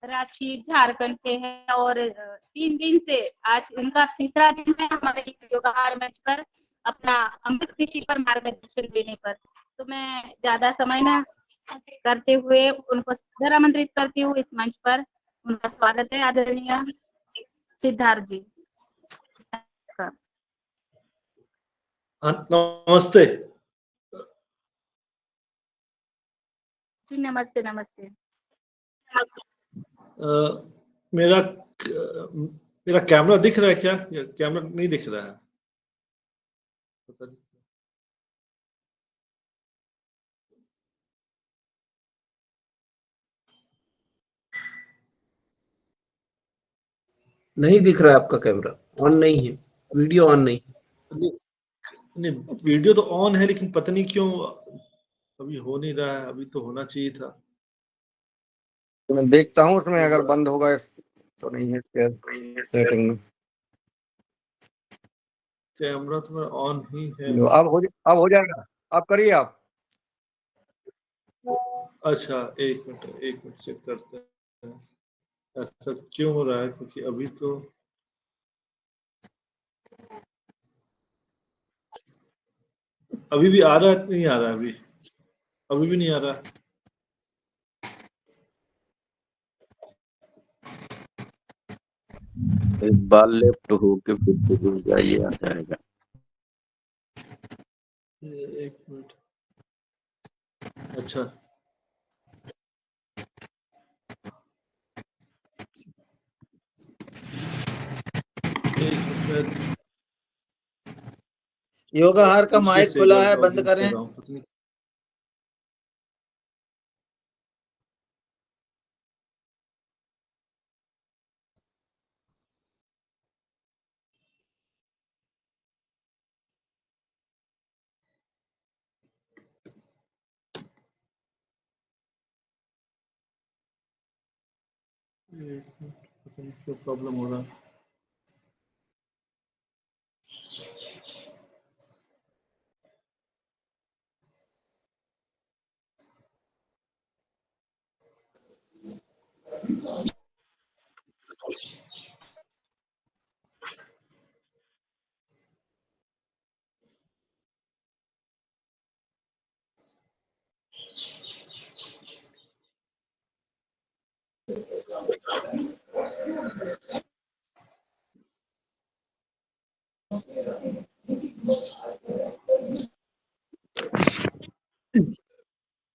रांची झारखंड से है और 3 दिन से आज इनका तीसरा दिन है हमारे इस योगाहार मंच पर अपना अमृत कृषि पर मार्गदर्शन देने पर। तो मैं ज्यादा समय न करते हुए उनको सदर आमंत्रित करती हूँ इस मंच पर। उनका स्वागत है आदरणीय सिद्धार्थ जी। नमस्ते जी, नमस्ते नमस्ते। मेरा मेरा कैमरा दिख रहा है क्या? कैमरा नहीं दिख रहा है, पता नहीं। नहीं दिख रहा है आपका कैमरा, ऑन नहीं है, वीडियो ऑन नहीं। नहीं, वीडियो तो ऑन है लेकिन पता नहीं क्यों अभी हो नहीं रहा है। अभी तो होना चाहिए था। तो मैं देखता हूँ उसमें अगर बंद होगा तो नहीं है सेटिंग में। कैमरा तो मेरा ऑन ही है। अब हो जाएगा, आप करिए आप। अच्छा, एक मिनट चेक करते हैं ऐसा क्यों हो रहा है, क्योंकि अभी तो अभी भी आ रहा है, नहीं आ रहा है, अभी भी नहीं आ रहा। एक बार लेफ्ट होके फिर से जुड़ जाइए, आ जाएगा। एक मिनट। अच्छा, एक मिनट। योगाहार का माइक खुला है, बंद करें। क्या प्रॉब्लम हो रहा है?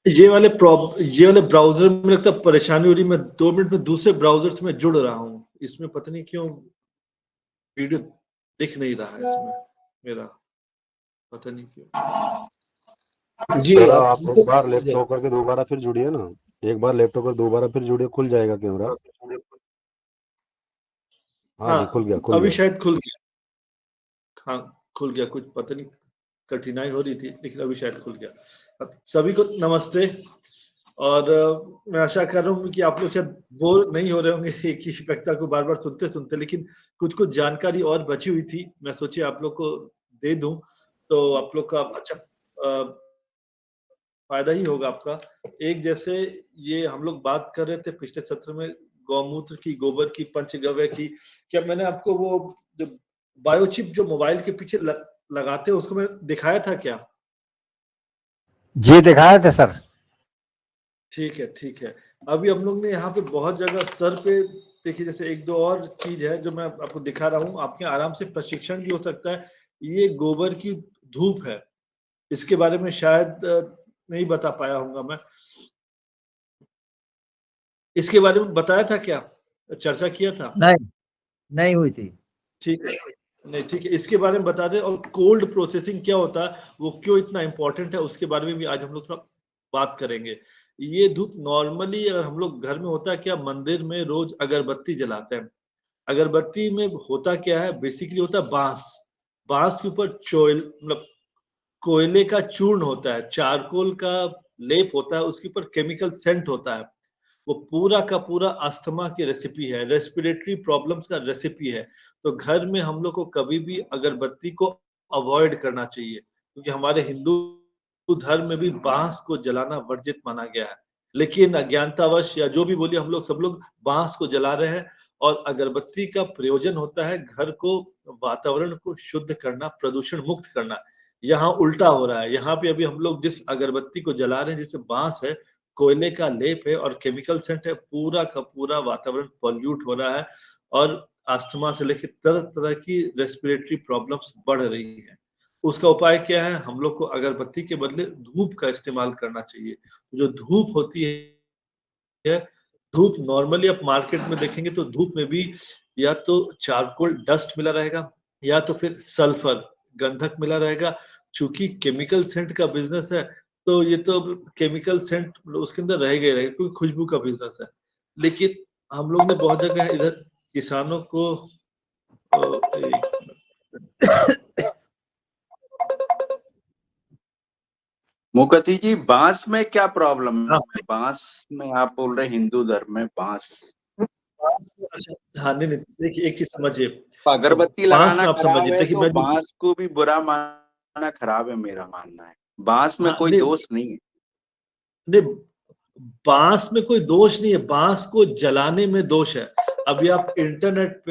ये वाले ब्राउजर में लगता परेशानी हो रही। मैं 2 मिनट में दूसरे ब्राउजर से मैं जुड़ रहा हूँ। इसमें पता नहीं क्यों वीडियो दिख नहीं रहा है इसमें मेरा, पता नहीं क्यों। जी आप एक बार लैपटॉप करके दोबारा फिर जुड़िए ना, एक बार लैपटॉप कर दोबारा फिर जुड़िए, खुल जाएगा कैमरा। हाँ जी, खुल गया। अभी शायद खुल गया। हाँ, खुल गया। कुछ पता नहीं कठिनाई हो रही थी, लेकिन अभी शायद खुल गया। सभी को नमस्ते। और मैं आशा कर रहा हूँ कि आप लोग शायद बोर नहीं हो रहे होंगे एक ही वक्ता को बार बार सुनते सुनते, लेकिन कुछ जानकारी और बची हुई थी, मैं सोची आप लोग को दे दूं तो आप लोग का अच्छा फायदा ही होगा आपका। एक जैसे ये हम लोग बात कर रहे थे पिछले सत्र में गौमूत्र की, गोबर की, पंचगव्य की। क्या मैंने आपको वो जो बायोचिप जो मोबाइल के पीछे लगाते हैं उसको मैं दिखाया था क्या? जी दिखाया था सर। ठीक है। अभी हम लोग ने यहाँ पे बहुत जगह स्तर पे देखिए, जैसे एक दो और चीज है जो मैं आपको दिखा रहा हूँ, आपके आराम से प्रशिक्षण भी हो सकता है। ये गोबर की धूप है, इसके बारे में शायद नहीं बता पाया हूँ मैं। इसके बारे में बताया था क्या, चर्चा किया था? नहीं हुई थी। ठीक है, नहीं ठीक है, इसके बारे में बता दें। और कोल्ड प्रोसेसिंग क्या होता है, वो क्यों इतना इंपॉर्टेंट है, उसके बारे में भी आज हम लोग थोड़ा बात करेंगे। ये धूप नॉर्मली अगर हम लोग घर में होता है क्या, मंदिर में रोज अगरबत्ती जलाते हैं। अगरबत्ती में होता क्या है, बेसिकली होता है बांस के ऊपर मतलब कोयले का चूर्ण होता है, चारकोल का लेप होता है, उसके ऊपर केमिकल सेंट होता है। वो पूरा का पूरा अस्थमा की रेसिपी है, रेस्पिरेटरी प्रॉब्लम्स का रेसिपी है। तो घर में हम लोग को कभी भी अगरबत्ती को अवॉइड करना चाहिए, क्योंकि हमारे हिंदू धर्म में भी बांस को जलाना वर्जित माना गया है। लेकिन अज्ञानतावश या जो भी बोलिए हम लोग सब लोग बांस को जला रहे हैं। और अगरबत्ती का प्रयोजन होता है घर को, वातावरण को शुद्ध करना, प्रदूषण मुक्त करना। यहाँ उल्टा हो रहा है। यहाँ पे अभी हम लोग जिस अगरबत्ती को जला रहे हैं, जिसमें बांस है, कोयले का लेप है और केमिकल सेंट है, पूरा का पूरा वातावरण पॉल्यूट हो रहा है और अस्थमा से लेकर तरह तरह की रेस्पिरेटरी प्रॉब्लम्स बढ़ रही है। उसका उपाय क्या है? हम लोग को अगरबत्ती के बदले धूप का इस्तेमाल करना चाहिए। जो धूप होती है, धूप नॉर्मली आप मार्केट में देखेंगे तो धूप में भी या तो चारकोल डस्ट मिला रहेगा या तो फिर सल्फर गंधक मिला रहेगा। चूंकि केमिकल सेंट का बिजनेस है तो ये तो केमिकल सेंट उसके अंदर रहेगा ही रहेगा, क्योंकि खुशबू का बिजनेस है। लेकिन हम लोग ने बहुत जगह इधर किसानों को मुखर्जी जी, बांस में क्या प्रॉब्लम है? हाँ। बांस में आप बोल रहे हिंदू धर्म में बांस, हाँ, नहीं देखिए एक चीज समझिए, अगरबत्ती बांस लगाना में आप खराब समझिए, है देखिए तो मैं जो बांस को भी बुरा मानना खराब है, मेरा मानना है। बांस में हाँ, कोई नहीं दोष नहीं है। नहीं, बांस में कोई दोष नहीं है, बांस को जलाने में दोष है। अभी आप इंटरनेट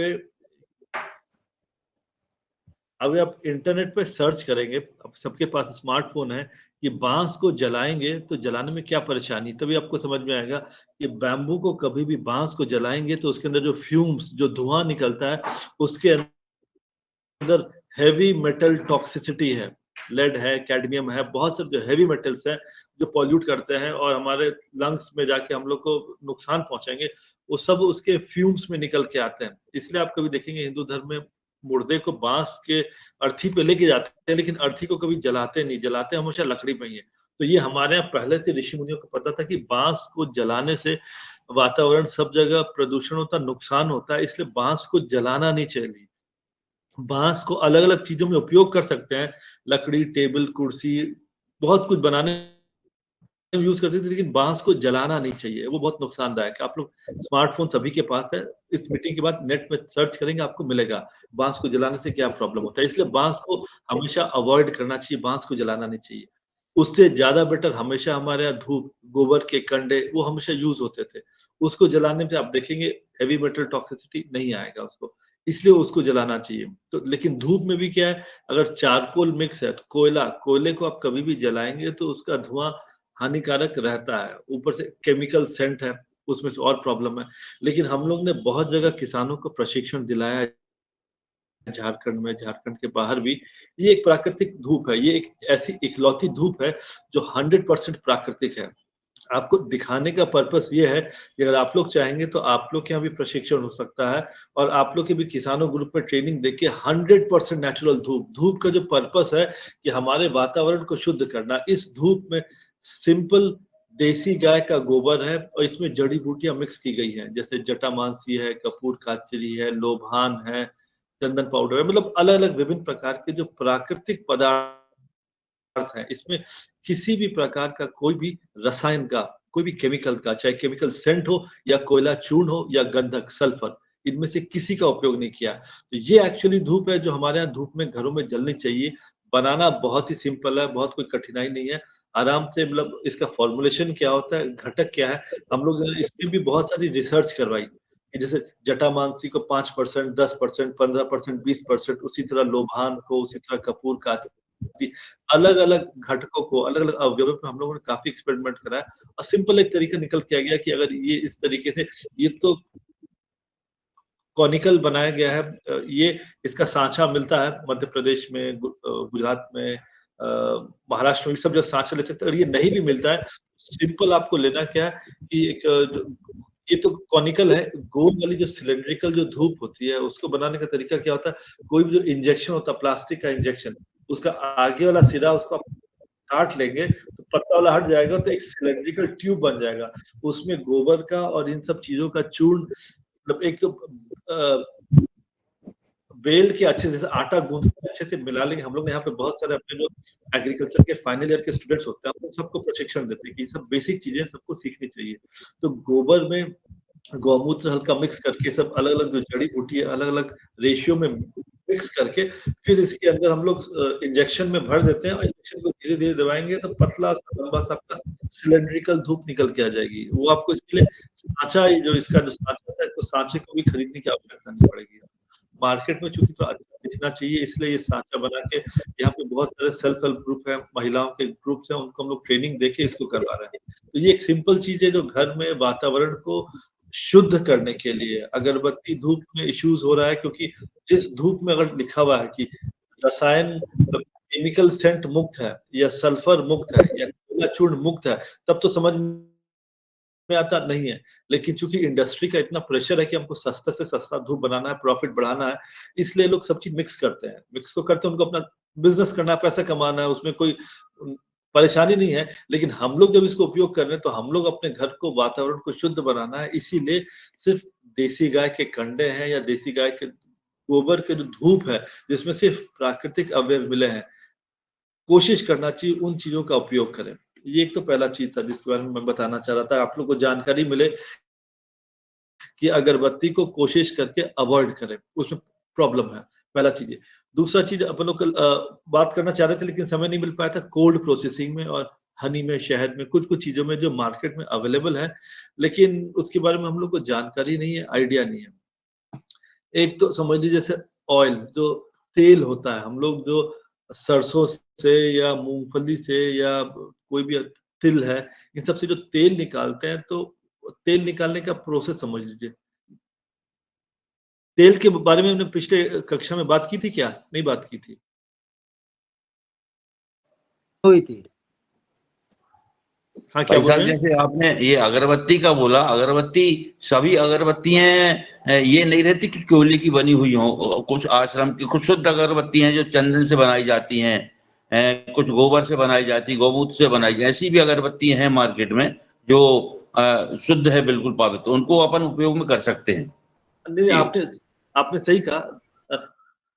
पे सर्च करेंगे, अब सबके पास स्मार्टफोन है, कि बांस को जलाएंगे तो जलाने में क्या परेशानी, तभी आपको समझ में आएगा कि बैम्बू को कभी भी बांस को जलाएंगे तो उसके अंदर जो फ्यूम्स, जो धुआं निकलता है, उसके अंदर हैवी मेटल टॉक्सिसिटी है, लेड है, कैडमियम है, बहुत सारे जो हैवी मेटल्स हैं जो पॉल्यूट करते हैं और हमारे लंग्स में जाके हम लोग को नुकसान पहुंचाएंगे, वो सब उसके फ्यूम्स में निकल के आते हैं। इसलिए आप कभी देखेंगे हिंदू धर्म में मुर्दे को बांस के अर्थी पे लेके जाते हैं, लेकिन अर्थी को कभी जलाते नहीं, जलाते हमेशा लकड़ी पे ही है। तो ये हमारे यहाँ पहले से ऋषि मुनियों को पता था कि बांस को जलाने से वातावरण सब जगह प्रदूषण होता, नुकसान होता है, इसलिए बांस को जलाना नहीं चाहिए। बांस को अलग अलग चीजों में उपयोग कर सकते हैं, लकड़ी, टेबल, कुर्सी, बहुत कुछ बनाने में यूज करते थे, लेकिन बांस को जलाना नहीं चाहिए, वो बहुत नुकसानदायक है। आप लोग स्मार्टफोन सभी के पास है, इस मीटिंग के बाद नेट में सर्च करेंगे, आपको मिलेगा बांस को जलाने से क्या प्रॉब्लम होता है। इसलिए बांस को हमेशा अवॉइड करना चाहिए, बांस को जलाना नहीं चाहिए। उससे ज्यादा बेटर हमेशा हमारे यहाँ धूप, गोबर के कंडे वो हमेशा यूज होते थे, उसको जलाने से आप देखेंगे हैवी मेटल टॉक्सिसिटी नहीं आएगा उसको, इसलिए उसको जलाना चाहिए। तो लेकिन धूप में भी क्या है, अगर चारकोल मिक्स है तो कोयले को आप कभी भी जलाएंगे तो उसका धुआं हानिकारक रहता है, ऊपर से केमिकल सेंट है, उसमें से और प्रॉब्लम है। लेकिन हम लोग ने बहुत जगह किसानों को प्रशिक्षण दिलाया है, झारखंड में, झारखंड के बाहर भी। ये एक प्राकृतिक धूप है, ये एक ऐसी इकलौती धूप है जो 100% प्राकृतिक है। आपको दिखाने का पर्पस ये है कि अगर आप लोग चाहेंगे तो आप लोग के यहाँ भी प्रशिक्षण हो सकता है और आप लोग के भी किसानों ग्रुप में ट्रेनिंग देके 100% नेचुरल धूप का जो पर्पस है कि हमारे वातावरण को शुद्ध करना। इस धूप में सिंपल देसी गाय का गोबर है और इसमें जड़ी बूटियां मिक्स की गई हैं, जैसे जटामांसी है, कपूर काचरी है, लोभान है, चंदन पाउडर है, मतलब अलग अलग विभिन्न प्रकार के जो प्राकृतिक पदार्थ हैं। इसमें किसी भी प्रकार का कोई भी रसायन का, कोई भी केमिकल का, चाहे केमिकल सेंट हो या कोयला चूर्ण हो या गंधक सल्फर, इनमें से किसी का उपयोग नहीं किया। तो ये एक्चुअली धूप है जो हमारे यहाँ धूप में घरों में जलनी चाहिए। बनाना बहुत ही सिंपल है, बहुत कोई कठिनाई नहीं है, आराम से, मतलब इसका फॉर्मुलेशन क्या होता है, घटक क्या है, हम लोग इसमें भी बहुत सारी रिसर्च करवाई, जैसे जटामांसी को 5%, 10%, 15%, 20%, उसी तरह लोभान को, उसी तरह कपूर का, अलग अलग घटकों को, अलग अलग अवयवों पे हम लोगों ने काफी एक्सपेरिमेंट करा है और सिंपल एक तरीका निकल के आ गया कि अगर ये इस तरीके से, ये तो कॉनिकल बनाया गया है, ये इसका सांचा मिलता है मध्य प्रदेश में, गुजरात में, महाराष्ट्र में, सब जगह सांचा ले सकते हैं। और ये नहीं भी मिलता है, सिंपल आपको लेना क्या है कि ये तो कॉनिकल है, गोल वाली जो सिलेंड्रिकल जो धूप होती है उसको बनाने का तरीका क्या होता है, कोई भी जो इंजेक्शन होता है, प्लास्टिक का इंजेक्शन, उसका आगे वाला सिरा उसको आप काट लेंगे तो पतला वाला हट जाएगा, तो एक सिलेंड्रिकल ट्यूब बन जाएगा, उसमें गोबर का और इन सब चीजों का चूर्ण, मतलब एक तो बेल के अच्छे से आटा गूंद के अच्छे से मिला लेंगे। हम लोग यहाँ पे बहुत सारे अपने जो एग्रीकल्चर के फाइनल ईयर के स्टूडेंट्स होते हैं, हम लोग सबको प्रशिक्षण देते हैं कि सब बेसिक चीजें सबको सीखनी चाहिए। तो गोबर में गौमूत्र हल्का मिक्स करके सब अलग अलग जो जड़ी बूटी है अलग अलग रेशियो में मिक्स करके फिर इसके अंदर हम लोग इंजेक्शन में भर देते हैं और इंजेक्शन को धीरे धीरे दबाएंगे तो पतला सा लंबा सा आपका सिलेंड्रिकल धूप निकल के आ जाएगी। वो आपको इसके लिए सांचा, ये जो इसका जो सांचा है, तो सांचे को भी खरीदने की आवश्यकता नहीं पड़ेगी। मार्केट में चूंकि तो अच्छा दिखना चाहिए, इसलिए ये सांचा बना के यहाँ पे बहुत सारे सेल्फ हेल्प ग्रुप है, महिलाओं के ग्रुप्स हैं, उनको हम लोग ट्रेनिंग देके इसको करवा रहे हैं। तो ये एक सिंपल चीज है जो घर में वातावरण को शुद्ध करने के लिए। अगरबत्ती धूप में इश्यूज हो रहा है क्योंकि जिस धूप में अगर लिखा हुआ है कि रसायन केमिकल सेंट मुक्त है या सल्फर मुक्त है या कोयला चूर्ण मुक्त है, तब तो समझ में आता नहीं है। लेकिन चूंकि इंडस्ट्री का इतना प्रेशर है कि हमको सस्ता से सस्ता धूप बनाना है, प्रॉफिट बढ़ाना है, इसलिए लोग सब चीज मिक्स करते हैं। मिक्स तो करते हैं, उनको अपना बिजनेस करना है, पैसा कमाना है, उसमें कोई परेशानी नहीं है। लेकिन हम लोग जब इसको उपयोग कर रहे हैं तो हम लोग अपने घर को, वातावरण को शुद्ध बनाना है। इसीलिए सिर्फ देसी गाय के कंडे हैं या देसी गाय के गोबर के जो धूप है, जिसमें सिर्फ प्राकृतिक अवयव मिले हैं, कोशिश करना चाहिए उन चीजों का उपयोग करें। ये एक तो पहला चीज था जिसके बारे में मैं बताना चाह रहा था, आप लोग को जानकारी मिले कि अगरबत्ती को कोशिश करके अवॉइड करें, उसमें प्रॉब्लम है। पहला चीज है। दूसरा चीज अपन लोग बात करना चाह रहे थे लेकिन समय नहीं मिल पाया था, कोल्ड प्रोसेसिंग में और हनी में, शहद में, कुछ कुछ चीजों में जो मार्केट में अवेलेबल है लेकिन उसके बारे में हम लोग को जानकारी नहीं है, आइडिया नहीं है। एक तो समझ लीजिए जैसे ऑयल, जो तेल होता है, हम लोग जो सरसों से या मूंगफली से या कोई भी तिल है, इन सब से जो तेल निकालते हैं, तो तेल निकालने का प्रोसेस समझ लीजिए। तेल के बारे में हमने पिछले कक्षा में बात की थी क्या? नहीं बात की थी। हुई थी। हाँ, क्या भाई बोल साहब, रहे हैं? जैसे आपने ये अगरबत्ती का बोला, अगरबत्ती सभी अगरबत्तियां ये नहीं रहती कि कोयले की बनी हुई हो। कुछ आश्रम की कुछ शुद्ध अगरबत्ती हैं जो चंदन से बनाई जाती हैं, कुछ गोबर से बनाई जाती, गौमूत्र से बनाई जाती, ऐसी भी अगरबत्ती हैं मार्केट में जो शुद्ध है, बिल्कुल पवित्र, उनको अपन उपयोग में कर सकते हैं। नहीं, जी। आपने सही कहा।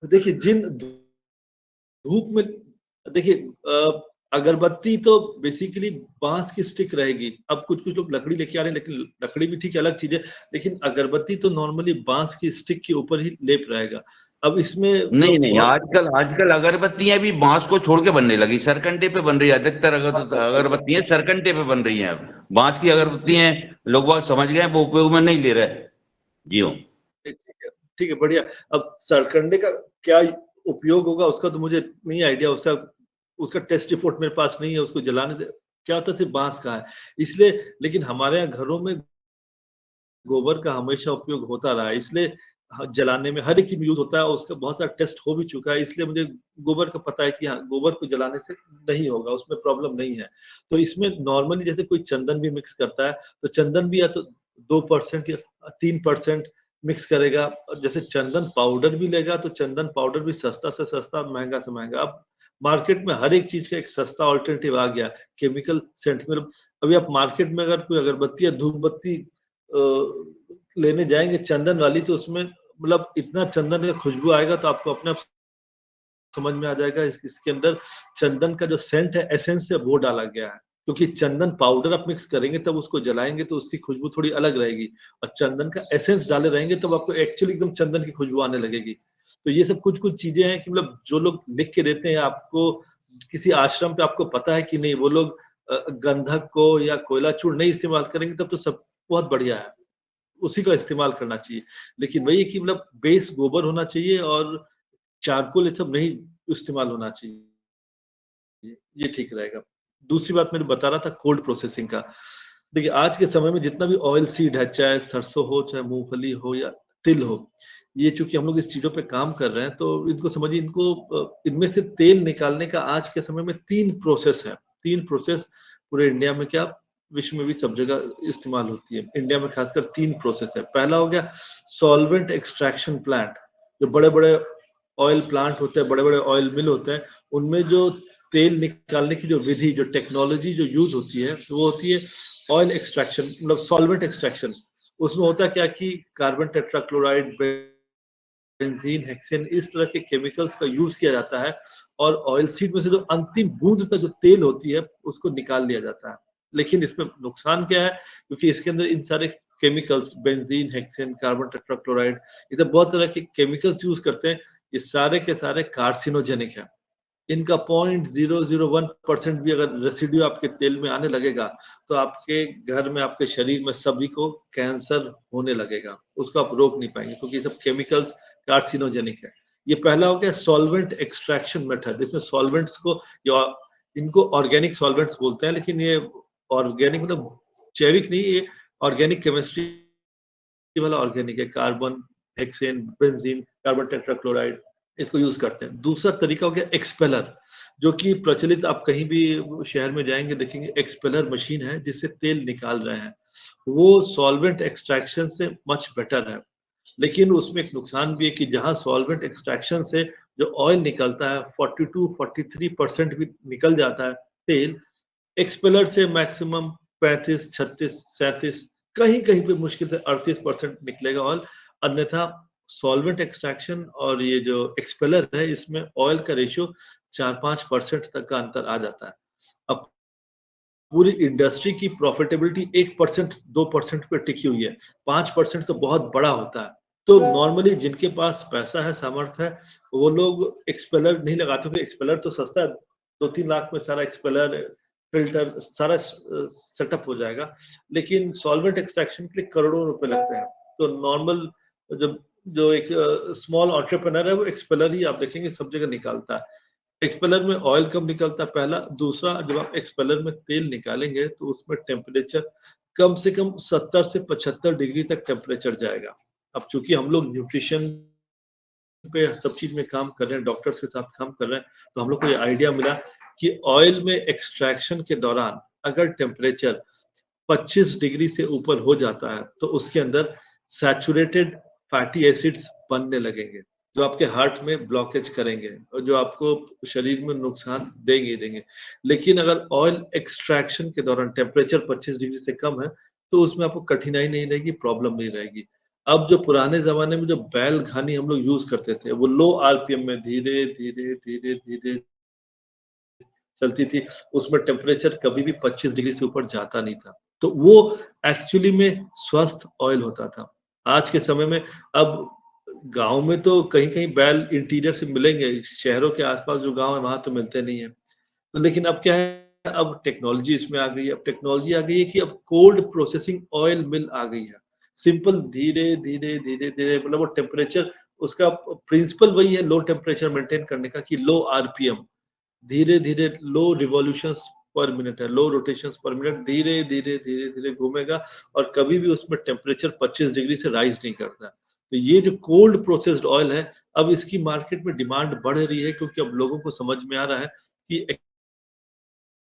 देखिए, जिन धूप में, देखिए अगरबत्ती तो बेसिकली बांस की स्टिक रहेगी। अब कुछ कुछ लोग लकड़ी लेके आ रहे हैं, लेकिन लकड़ी भी ठीक है, अलग चीज है, लेकिन अगरबत्ती तो नॉर्मली बांस की स्टिक के ऊपर ही लेप रहेगा। अब इसमें नहीं नहीं, बहुत आजकल अगरबत्तियां भी बांस को छोड़ के बनने लगी, सरकंडे पे बन रही है। अधिकतर अगरबत्तियां सरकंडे पे बन रही हैं। अब बांस की अगरबत्तियां लोग बात समझ गए, वो उपयोग में नहीं ले रहे। जी हो। ठीक है, बढ़िया। अब सरकंडे का क्या उपयोग होगा उसका तो मुझे नहीं आइडिया, उसका टेस्ट रिपोर्ट मेरे पास नहीं है, उसको जलाने दे क्या होता है, सिर्फ बांस का है इसलिए। लेकिन हमारे यहाँ घरों में गोबर का हमेशा उपयोग होता रहा है, इसलिए जलाने में हर एक चीज यूज होता है, उसका बहुत सारा टेस्ट हो भी चुका है, इसलिए मुझे गोबर का पता है कि हाँ, गोबर को जलाने से नहीं होगा, उसमें प्रॉब्लम नहीं है। तो इसमें नॉर्मली जैसे कोई चंदन भी मिक्स करता है तो चंदन भी या तो 2% या 3% मिक्स करेगा। और जैसे चंदन पाउडर भी लेगा तो चंदन पाउडर भी सस्ता से सस्ता, महंगा से महंगा। अब मार्केट में हर एक चीज का एक सस्ता ऑल्टरनेटिव आ गया, केमिकल सेंट में। अभी आप मार्केट में अगर कोई अगरबत्ती या धूप बत्ती लेने जाएंगे चंदन वाली, तो उसमें मतलब इतना चंदन का खुशबू आएगा तो आपको अपने आप समझ में आ जाएगा इसके अंदर चंदन का जो सेंट है, एसेंस है, वो डाला गया है। क्योंकि चंदन पाउडर आप मिक्स करेंगे तब उसको जलाएंगे तो उसकी खुशबू थोड़ी अलग रहेगी, और चंदन का एसेंस डाले रहेंगे तब आपको एक्चुअली एकदम चंदन की खुशबू आने लगेगी। तो ये सब कुछ कुछ चीजें हैं कि मतलब जो लोग लिख के देते हैं आपको, किसी आश्रम पे आपको पता है कि नहीं वो लोग गंधक को या कोयला चूर्ण नहीं इस्तेमाल करेंगे, तब तो सब बहुत बढ़िया है, उसी का इस्तेमाल करना चाहिए। लेकिन वही है कि मतलब बेस गोबर होना चाहिए और चारकोल ये सब नहीं इस्तेमाल होना चाहिए, ये ठीक रहेगा। दूसरी बात मैंने बता रहा था कोल्ड प्रोसेसिंग का। देखिए, आज के समय में जितना भी ऑयल सीड है, चाहे सरसों हो, चाहे मूंगफली हो या तिल हो, ये चूंकि हम लोग इस चीजों पे काम कर रहे हैं तो इनको समझिए, इनको इनमें से तेल निकालने का आज के समय में 3 प्रोसेस है। 3 प्रोसेस पूरे इंडिया में, क्या विश्व में भी सब जगह इस्तेमाल होती है, इंडिया में खासकर 3 प्रोसेस है। पहला हो गया सॉल्वेंट एक्सट्रैक्शन प्लांट। जो बड़े बड़े ऑयल प्लांट होते हैं, बड़े बड़े ऑयल मिल होते हैं, उनमें जो तेल निकालने की जो विधि, जो टेक्नोलॉजी जो यूज होती है, तो वो होती है ऑयल एक्सट्रैक्शन, मतलब सॉल्वेंट एक्सट्रैक्शन। उसमें होता क्या कि कार्बन टेट्राक्लोराइड, बेंजीन, हेक्सेन, इस तरह के केमिकल्स का यूज किया जाता है, और ऑयल सीड में से जो अंतिम बूंद तक जो तेल होती है उसको निकाल लिया जाता है। लेकिन इसमें नुकसान क्या है, क्योंकि इसके अंदर इन सारे chemicals, benzene, hexane, carbon tetrachloride, ये सब बहुत तरह के केमिकल्स यूज करते हैं। ये सारे के सारे कार्सिनोजेनिक है। इनका 0.001% भी अगर रेसिड्यू आपके तेल में आने लगेगा तो आपके घर में, आपके शरीर में सभी को कैंसर होने लगेगा। उसको आप रोक नहीं पाएंगे क्योंकि सब केमिकल्स कार्सिनोजेनिक है। ये पहला हो गया सॉल्वेंट एक्सट्रैक्शन मेथड, जिसमें सॉल्वेंट्स को, या इनको ऑर्गेनिक सॉल्वेंट्स बोलते हैं, लेकिन ये ऑर्गेनिक मतलब जैविक नहीं, ये ऑर्गेनिक केमिस्ट्री वाला ऑर्गेनिक है। Carbon, hexane, benzene, carbon tetrachloride, इसको यूज करते हैं। दूसरा तरीका हो गया एक्सपेलर, जो कि प्रचलित, आप कहीं भी शहर में जाएंगे देखेंगे एक्सपेलर मशीन है जिससे तेल निकाल रहे हैं। वो सॉल्वेंट एक्सट्रैक्शन से मच बेटर है, लेकिन उसमें एक नुकसान भी है कि जहां सॉल्वेंट एक्सट्रैक्शन से जो ऑयल निकलता है 42-43% भी निकल जाता है तेल, एक्सपेलर से मैक्सिमम 35, 36, 37, कहीं कहीं पे मुश्किल से 38% निकलेगा ऑयल। अन्यथा सॉल्वेंट एक्सट्रैक्शन और ये जो एक्सपेलर है, इसमें ऑयल का रेशियो 4-5% तक का अंतर आ जाता है। अब पूरी इंडस्ट्री की प्रॉफिटेबिलिटी 1%, 2% पे टिकी हुई है, 5% तो बहुत बड़ा होता है। तो नॉर्मली जिनके पास पैसा है, सामर्थ्य है, वो लोग एक्सपेलर नहीं लगाते, क्योंकि एक्सपेलर तो सस्ता है, 2-3 लाख में सारा एक्सपेलर, फिल्टर सारा सेटअप हो जाएगा। लेकिन सॉल्वेंट एक्सट्रैक्शन के लिए करोड़ों रुपए लगते हैं। तो नॉर्मल जो एक स्मॉल एंटरप्रेन्योर है, वो एक्सपेलर ही आप देखेंगे सब जगह निकालता है। एक्सपेलर में ऑयल कम निकलता है, पहला। दूसरा, जब आप एक्सपेलर में तेल निकालेंगे तो उसमें टेम्परेचर कम से कम 70 से 75 डिग्री तक टेम्परेचर जाएगा। अब चूंकि हम लोग न्यूट्रिशन पे सब चीज में काम कर रहे हैं, डॉक्टर्स के साथ काम कर रहे हैं, तो हम लोग को ये आइडिया मिला कि ऑयल में एक्सट्रैक्शन के दौरान अगर टेम्परेचर 25 डिग्री से ऊपर हो जाता है तो उसके अंदर सैचुरेटेड फैटी एसिड्स बनने लगेंगे, जो आपके हार्ट में ब्लॉकेज करेंगे और जो आपको शरीर में नुकसान देंगे ही देंगे। लेकिन अगर ऑयल एक्सट्रैक्शन के दौरान टेम्परेचर 25 डिग्री से कम है तो उसमें आपको कठिनाई नहीं रहेगी, प्रॉब्लम नहीं रहेगी। अब जो पुराने जमाने में जो बैल घानी हम लोग यूज करते थे, वो लो आरपीएम में धीरे धीरे धीरे धीरे चलती थी, उसमें टेम्परेचर कभी भी 25 डिग्री से ऊपर जाता नहीं था, तो वो एक्चुअली में स्वस्थ ऑयल होता था। आज के समय में अब गांव में तो कहीं कहीं बैल इंटीरियर से मिलेंगे, शहरों के आसपास जो गांव है वहां तो मिलते नहीं है। तो लेकिन अब क्या है, अब टेक्नोलॉजी इसमें आ गई है। अब टेक्नोलॉजी आ गई है कि अब कोल्ड प्रोसेसिंग ऑयल मिल आ गई है। सिंपल धीरे धीरे धीरे धीरे, मतलब वो टेम्परेचर, उसका प्रिंसिपल वही है लो टेम्परेचर मेंटेन करने का, कि लो आरपीएम, धीरे धीरे लो रिवॉल्यूशंस पर मिनट है, लो रोटेशंस पर मिनट, धीरे धीरे धीरे धीरे घूमेगा और कभी भी उसमें टेम्परेचर 25 डिग्री से राइज नहीं करता। तो ये जो कोल्ड प्रोसेस्ड ऑयल है, अब इसकी मार्केट में डिमांड बढ़ रही है, क्योंकि अब लोगों को समझ में आ रहा है कि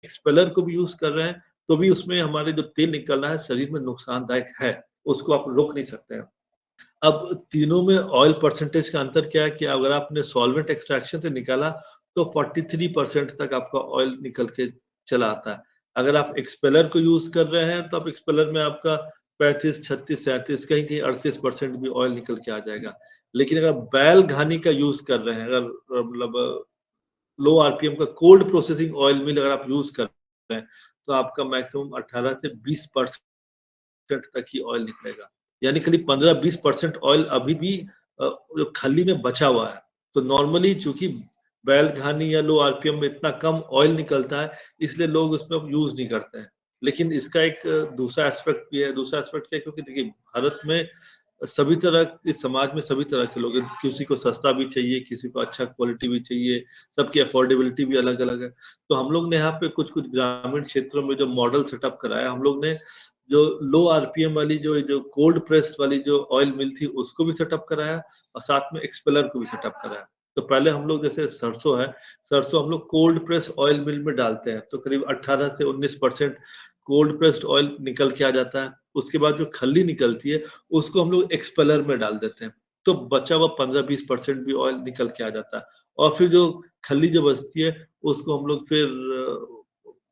एक्सपेलर को भी यूज कर रहे हैं तो भी उसमें हमारे जो तेल निकल रहा है शरीर में नुकसानदायक है, उसको आप रोक नहीं सकते हैं। अब तीनों में ऑयल परसेंटेज का अंतर क्या है कि अगर आपने सॉल्वेंट एक्सट्रैक्शन से निकाला तो 43% तक आपका ऑयल निकल के चला आता है। अगर आप एक्सपेलर को यूज कर रहे हैं तो आप एक्सपेलर में आपका 35, 36, 37, कहीं कहीं 38% भी ऑयल निकल के आ जाएगा। लेकिन अगर बैल घानी का यूज कर रहे हैं, अगर मतलब लो आरपीएम का कोल्ड प्रोसेसिंग ऑयल मिल अगर आप यूज कर रहे हैं, तो आपका मैक्सिमम 18 से 20% तक ही ऑयल निकलेगा। यानी करीब 15-20% ऑयल अभी भी जो खली में बचा हुआ है। तो नॉर्मली चूंकि बैल घानी या लो आरपीएम में इतना कम ऑयल निकलता है, इसलिए लोग उसमें यूज नहीं करते हैं। लेकिन इसका एक दूसरा एस्पेक्ट भी है। दूसरा एस्पेक्ट क्या है, क्योंकि देखिए भारत में सभी तरह, इस समाज में सभी तरह के लोग हैं। किसी को सस्ता भी चाहिए, किसी को अच्छा क्वालिटी भी चाहिए, सबकी अफोर्डेबिलिटी भी अलग अलग है। तो हम लोग ने यहाँ पे कुछ कुछ ग्रामीण क्षेत्रों में जो मॉडल सेटअप कराया, हम लोग ने जो लो आरपीएम वाली जो कोल्ड प्रेस्ड वाली जो ऑयल मिल थी उसको भी सेटअप कराया और साथ में एक्सपेलर को भी सेटअप कराया। तो पहले हम लोग, जैसे सरसों है, सरसों हम लोग कोल्ड प्रेस ऑयल मिल में डालते हैं तो करीब 18 से 19% कोल्ड प्रेस्ड ऑयल निकल के आ जाता है। उसके बाद जो खली निकलती है उसको हम लोग एक्सपेलर में डाल देते हैं, तो बचा हुआ 15-20% भी ऑयल निकल के आ जाता है। और फिर जो खली जो बचती है उसको हम लोग फिर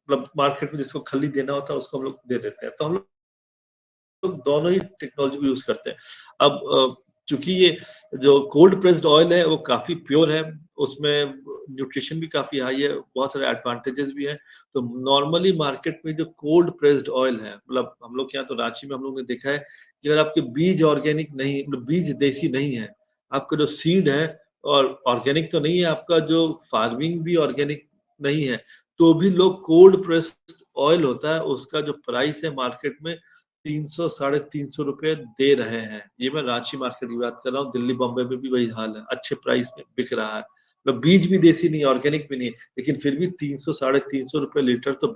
मतलब मार्केट में जिसको खली देना होता है उसको हम लोग दे देते हैं। तो हम लोग दोनों ही टेक्नोलॉजी को यूज करते हैं। अब चूंकि ये जो कोल्ड प्रेस्ड ऑयल है वो काफी प्योर है, उसमें न्यूट्रिशन भी काफी हाई है, बहुत सारे एडवांटेजेस भी हैं। तो नॉर्मली मार्केट में जो कोल्ड प्रेस्ड ऑयल है, मतलब हम लोग के यहाँ तो रांची में हम लोग ने देखा है कि अगर आपके बीज ऑर्गेनिक नहीं, मतलब बीज देसी नहीं है, आपका जो सीड है और ऑर्गेनिक तो नहीं है आपका, जो फार्मिंग भी ऑर्गेनिक नहीं है, तो भी लोग कोल्ड प्रेस्ड ऑयल होता है उसका जो प्राइस है मार्केट में 300 350 रुपए दे रहे हैं। ये मैं रांची मार्केट की बात कर रहा हूँ, दिल्ली बॉम्बे में भी वही हाल है, अच्छे प्राइस में बिक रहा है। मतलब बीज भी देसी नहीं, ऑर्गेनिक भी नहीं, लेकिन फिर भी 300 350 रुपए लीटर तो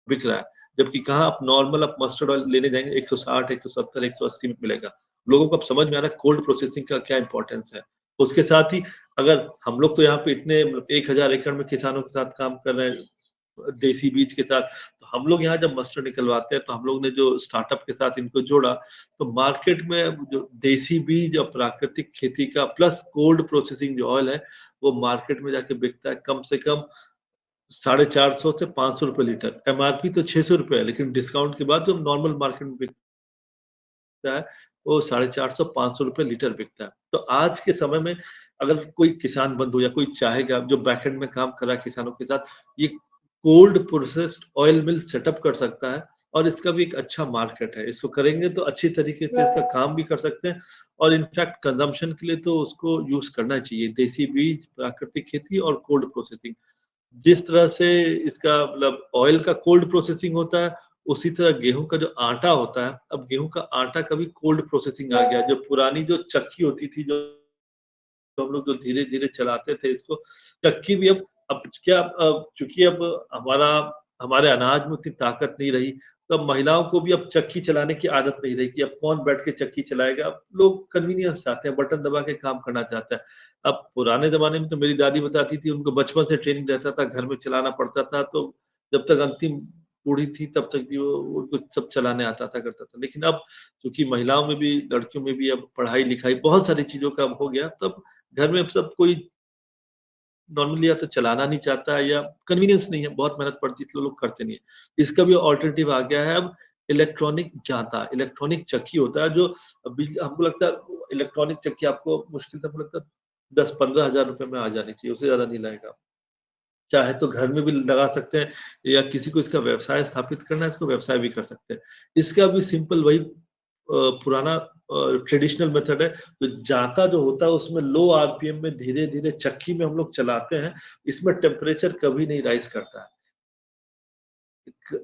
बिक रहा है। जबकि कहाँ आप नॉर्मल आप मस्टर्ड ऑयल लेने जाएंगे 160 170 180 में मिलेगा। लोगों को अब समझ में आ रहा है कोल्ड प्रोसेसिंग का क्या इंपॉर्टेंस है। उसके साथ ही अगर हम लोग तो यहाँ पे इतने 1000 एकड़ में किसानों के साथ काम कर रहे हैं देसी बीज के साथ, तो हम लोग यहाँ जब मस्टर्ड निकलवाते हैं तो हम लोग ने जो स्टार्टअप के साथ इनको जोड़ा, तो मार्केट में जो देसी बीज और प्राकृतिक खेती का प्लस कोल्ड प्रोसेसिंग जो ऑयल है वो मार्केट में जाके बिकता है कम से कम 450 से 500 रुपए लीटर। एमआरपी तो 600 रुपए है, लेकिन डिस्काउंट के बाद जो नॉर्मल मार्केट में बिकता है वो 450 500 रुपए लीटर बिकता है। तो आज के समय में अगर कोई किसान बंधु या कोई चाहेगा जो बैकएंड में काम कर रहा है किसानों के साथ, ये कोल्ड प्रोसेस्ड ऑयल मिल सेटअप कर सकता है और इसका भी एक अच्छा मार्केट है। इसको करेंगे तो अच्छी तरीके से इसका काम भी कर सकते हैं और इनफैक्ट कंजम्पशन के लिए तो उसको यूज करना चाहिए। देसी बीज, प्राकृतिक खेती और कोल्ड प्रोसेसिंग, जिस तरह से इसका मतलब ऑयल का कोल्ड प्रोसेसिंग होता है, उसी तरह गेहूं का जो आटा होता है, अब गेहूं का आटा का भी कोल्ड प्रोसेसिंग आ गया। जो पुरानी जो चक्की होती थी, जो हम लोग जो धीरे धीरे चलाते थे इसको, चक्की भी अब क्या, चूंकि अब हमारे अनाज में उतनी ताकत नहीं रही, तो अब महिलाओं को भी अब चक्की चलाने की आदत नहीं रही कि अब कौन बैठ के चक्की चलाएगा। अब लोग कन्वीनियंस चाहते हैं, बटन दबा के काम करना चाहता है। अब पुराने जमाने में तो मेरी दादी बताती थी उनको बचपन से ट्रेनिंग रहता था, घर में चलाना पड़ता था, तो जब तक अंतिम बूढ़ी थी तब तक भी वो उनको सब चलाने आता था, करता था। लेकिन अब चूंकि महिलाओं में भी, लड़कियों में भी अब पढ़ाई लिखाई बहुत सारी चीजों का अब हो गया, तब घर में अब सब कोई नॉर्मली या तो चलाना नहीं चाहता है या कन्वीनियंस नहीं है, बहुत मेहनत पड़ती है इसलिए लोग करते नहीं है। इसका भी ऑल्टरनेटिव आ गया है अब, इलेक्ट्रॉनिक जाता, इलेक्ट्रॉनिक चक्की होता है जो हमको लगता है इलेक्ट्रॉनिक चक्की आपको मुश्किल से हमको लगता है 10-15 हजार रुपए में आ जानी चाहिए, उससे ज्यादा नहीं लगेगा। चाहे तो घर में भी लगा सकते हैं या किसी को इसका व्यवसाय स्थापित करना है, इसको व्यवसाय भी कर सकते हैं। इसका भी सिंपल वही पुराना ट्रेडिशनल मेथड है। तो जाता जो होता है उसमें लो आरपीएम में धीरे धीरे चक्की में हम लोग चलाते हैं, इसमें टेम्परेचर कभी नहीं राइज करता है।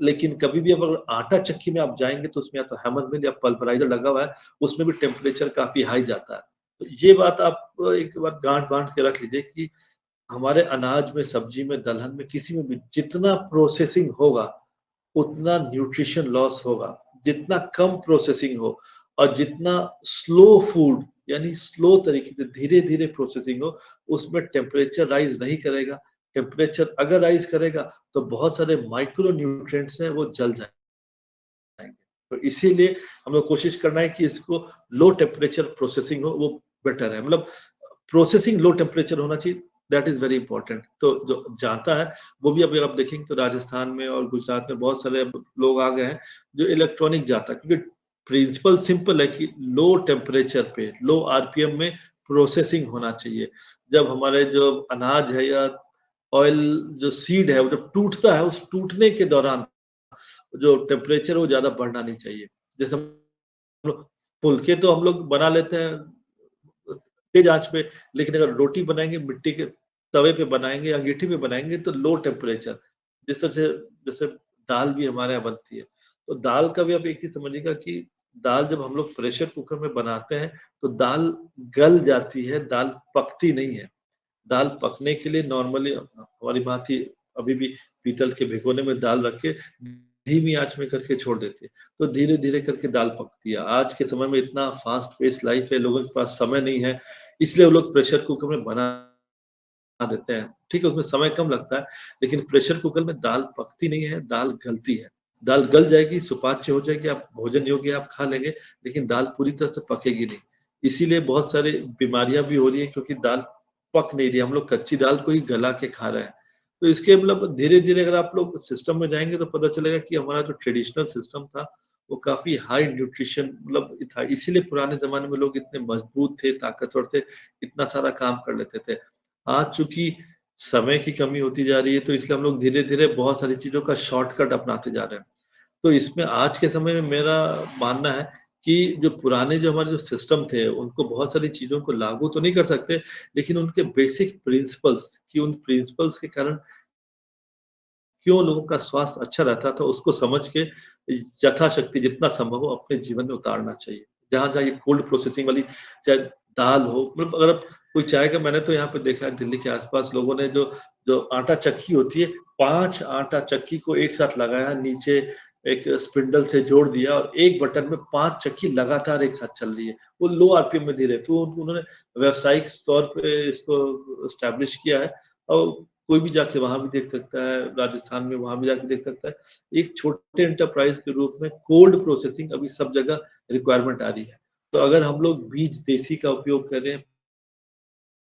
लेकिन कभी भी अगर आटा चक्की में आप जाएंगे तो उसमें या तो हैमर मिल या पल्वराइजर लगा हुआ है, उसमें भी टेम्परेचर काफी हाई जाता है। तो ये बात आप एक बात गांठ बांध के रख लीजिए कि हमारे अनाज में, सब्जी में, दलहन में, किसी में भी जितना प्रोसेसिंग होगा उतना न्यूट्रिशन लॉस होगा। जितना कम प्रोसेसिंग हो और जितना स्लो फूड यानी स्लो तरीके से धीरे धीरे प्रोसेसिंग हो, उसमें टेम्परेचर राइज नहीं करेगा। टेम्परेचर अगर राइज करेगा तो बहुत सारे माइक्रो न्यूट्रिएंट्स हैं वो जल जाएंगे। तो इसीलिए हम लोग कोशिश करना है कि इसको लो टेम्परेचर प्रोसेसिंग हो, वो बेटर है। मतलब प्रोसेसिंग लो टेम्परेचर होना चाहिए, दैट इज वेरी इंपॉर्टेंट। तो जो जाता है वो भी अभी आप देखेंगे तो राजस्थान में और गुजरात में बहुत सारे लोग आ गए हैं जो इलेक्ट्रॉनिक जाता, क्योंकि प्रिंसिपल सिंपल है कि लो टेम्परेचर पे, लो आरपीएम में प्रोसेसिंग होना चाहिए। जब हमारे जो अनाज है या ऑयल जो सीड है वो जब टूटता है, उस टूटने के दौरान जो टेम्परेचर वो ज्यादा बढ़ना नहीं चाहिए। जैसे फुलके तो हम लोग बना लेते हैं तेज आंच पे, लेकिन अगर रोटी बनाएंगे मिट्टी के तवे पे बनाएंगे, अंगीठी पे बनाएंगे तो लो टेम्परेचर। जिस तरह से जैसे दाल भी हमारे यहाँ बनती है, तो दाल का भी आप एक चीज समझिएगा कि दाल जब हम लोग प्रेशर कुकर में बनाते हैं तो दाल गल जाती है, दाल पकती नहीं है। दाल पकने के लिए नॉर्मली हमारी माँ थी अभी भी पीतल के भिगोने में दाल रख के धीमी आंच में करके छोड़ देती है, तो धीरे धीरे करके दाल पकती है। आज के समय में इतना फास्ट पेस लाइफ है, लोगों के पास समय नहीं है, इसलिए वो लोग प्रेशर कुकर में बना देते हैं। ठीक है, उसमें समय कम लगता है, लेकिन प्रेशर कुकर में दाल पकती नहीं है, दाल गलती है। दाल गल जाएगी, सुपाच्य हो जाएगी, आप भोजन योग्य आप खा लेंगे, लेकिन दाल पूरी तरह से पकेगी नहीं। इसीलिए बहुत सारी बीमारियां भी हो रही है क्योंकि दाल पक नहीं रही, हम लोग कच्ची दाल को ही गला के खा रहे हैं। तो इसके मतलब धीरे धीरे अगर आप लोग सिस्टम में जाएंगे तो पता चलेगा कि हमारा जो ट्रेडिशनल सिस्टम था वो काफी हाई न्यूट्रिशन मतलब था। इसीलिए पुराने जमाने में लोग इतने मजबूत थे, ताकतवर थे, इतना सारा काम कर लेते थे। आज चूंकि समय की कमी होती जा रही है तो इसलिए हम लोग धीरे धीरे बहुत सारी चीजों का शॉर्टकट अपनाते जा रहे हैं। तो इसमें आज के समय में मेरा मानना है कि जो पुराने जो हमारे जो सिस्टम थे उनको बहुत सारी चीजों को लागू तो नहीं कर सकते, लेकिन उनके बेसिक प्रिंसिपल्स कि उन प्रिंसिपल्स के कारण क्यों लोगों का स्वास्थ्य अच्छा रहता था उसको समझ के यथाशक्ति जितना संभव हो अपने जीवन में उतारना चाहिए। जहाँ जहाँ ये कोल्ड प्रोसेसिंग वाली चाहे दाल हो, मतलब अगर आप कोई चाहेगा, मैंने तो यहाँ पे देखा है दिल्ली के आसपास लोगों ने जो जो आटा चक्की होती है, 5 आटा चक्की को एक साथ लगाया, नीचे एक स्पिंडल से जोड़ दिया और एक बटन में 5 चक्की लगातार एक साथ चल रही है। वो लो आरपीएम में धीरे, तो उन्होंने व्यावसायिक तौर पे इसको एस्टैब्लिश किया है और कोई भी जाके वहां भी देख सकता है, राजस्थान में वहां भी जाके देख सकता है। एक छोटे एंटरप्राइज के रूप में कोल्ड प्रोसेसिंग अभी सब जगह रिक्वायरमेंट आ रही है। तो अगर हम लोग बीज देसी का उपयोग करें,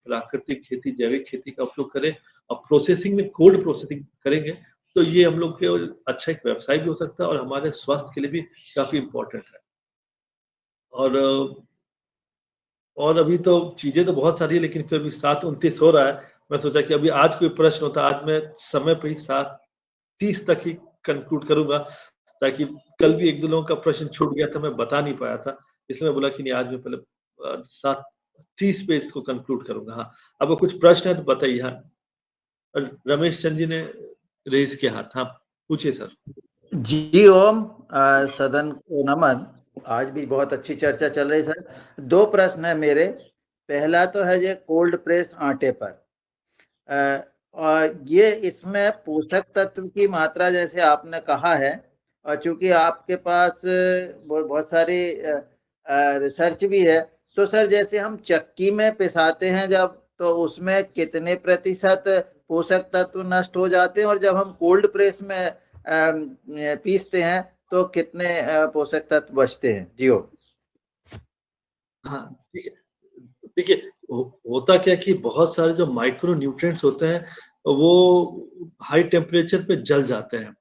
प्राकृतिक खेती, जैविक खेती का उपयोग करें और प्रोसेसिंग में कोल्ड प्रोसेसिंग करेंगे, तो ये हम लोग के अच्छा एक व्यवसाय भी हो सकता है और हमारे स्वास्थ्य के लिए भी काफी इम्पोर्टेंट है। और अभी तो चीजें तो बहुत सारी है, लेकिन फिर भी 7:29 हो रहा है। मैं सोचा कि अभी आज कोई प्रश्न होता, आज मैं समय पे ही 7:30 तक ही कंक्लूड करूंगा, ताकि कल भी एक दो लोगों का प्रश्न छूट गया था, मैं बता नहीं पाया था, इसलिए मैं बोला कि नहीं, आज मैं पहले 7:30 पे इसको कंक्लूड करूंगा। हाँ, अब कुछ प्रश्न है तो बताइए। हाँ, रमेश चंद जी ने रेज किया हाथ। हाँ, पूछिए सर। जी ओम, सदन को नमन। आज भी बहुत अच्छी चर्चा चल रही सर। 2 प्रश्न है मेरे। पहला तो है ये कोल्ड प्रेस आटे पर, और ये इसमें पोषक तत्व की मात्रा जैसे आपने कहा है, और चूंकि आपके पास बहुत सारी रिसर्च भी है, तो सर जैसे हम चक्की में पिसाते हैं जब, तो उसमें कितने प्रतिशत पोषक तत्व नष्ट हो जाते हैं, और जब हम कोल्ड प्रेस में पीसते हैं तो कितने पोषक तत्व बचते हैं? जियो। हाँ, ठीक है। देखिए, होता क्या कि बहुत सारे जो माइक्रो न्यूट्रिएंट्स होते हैं वो हाई टेम्परेचर पे जल जाते हैं।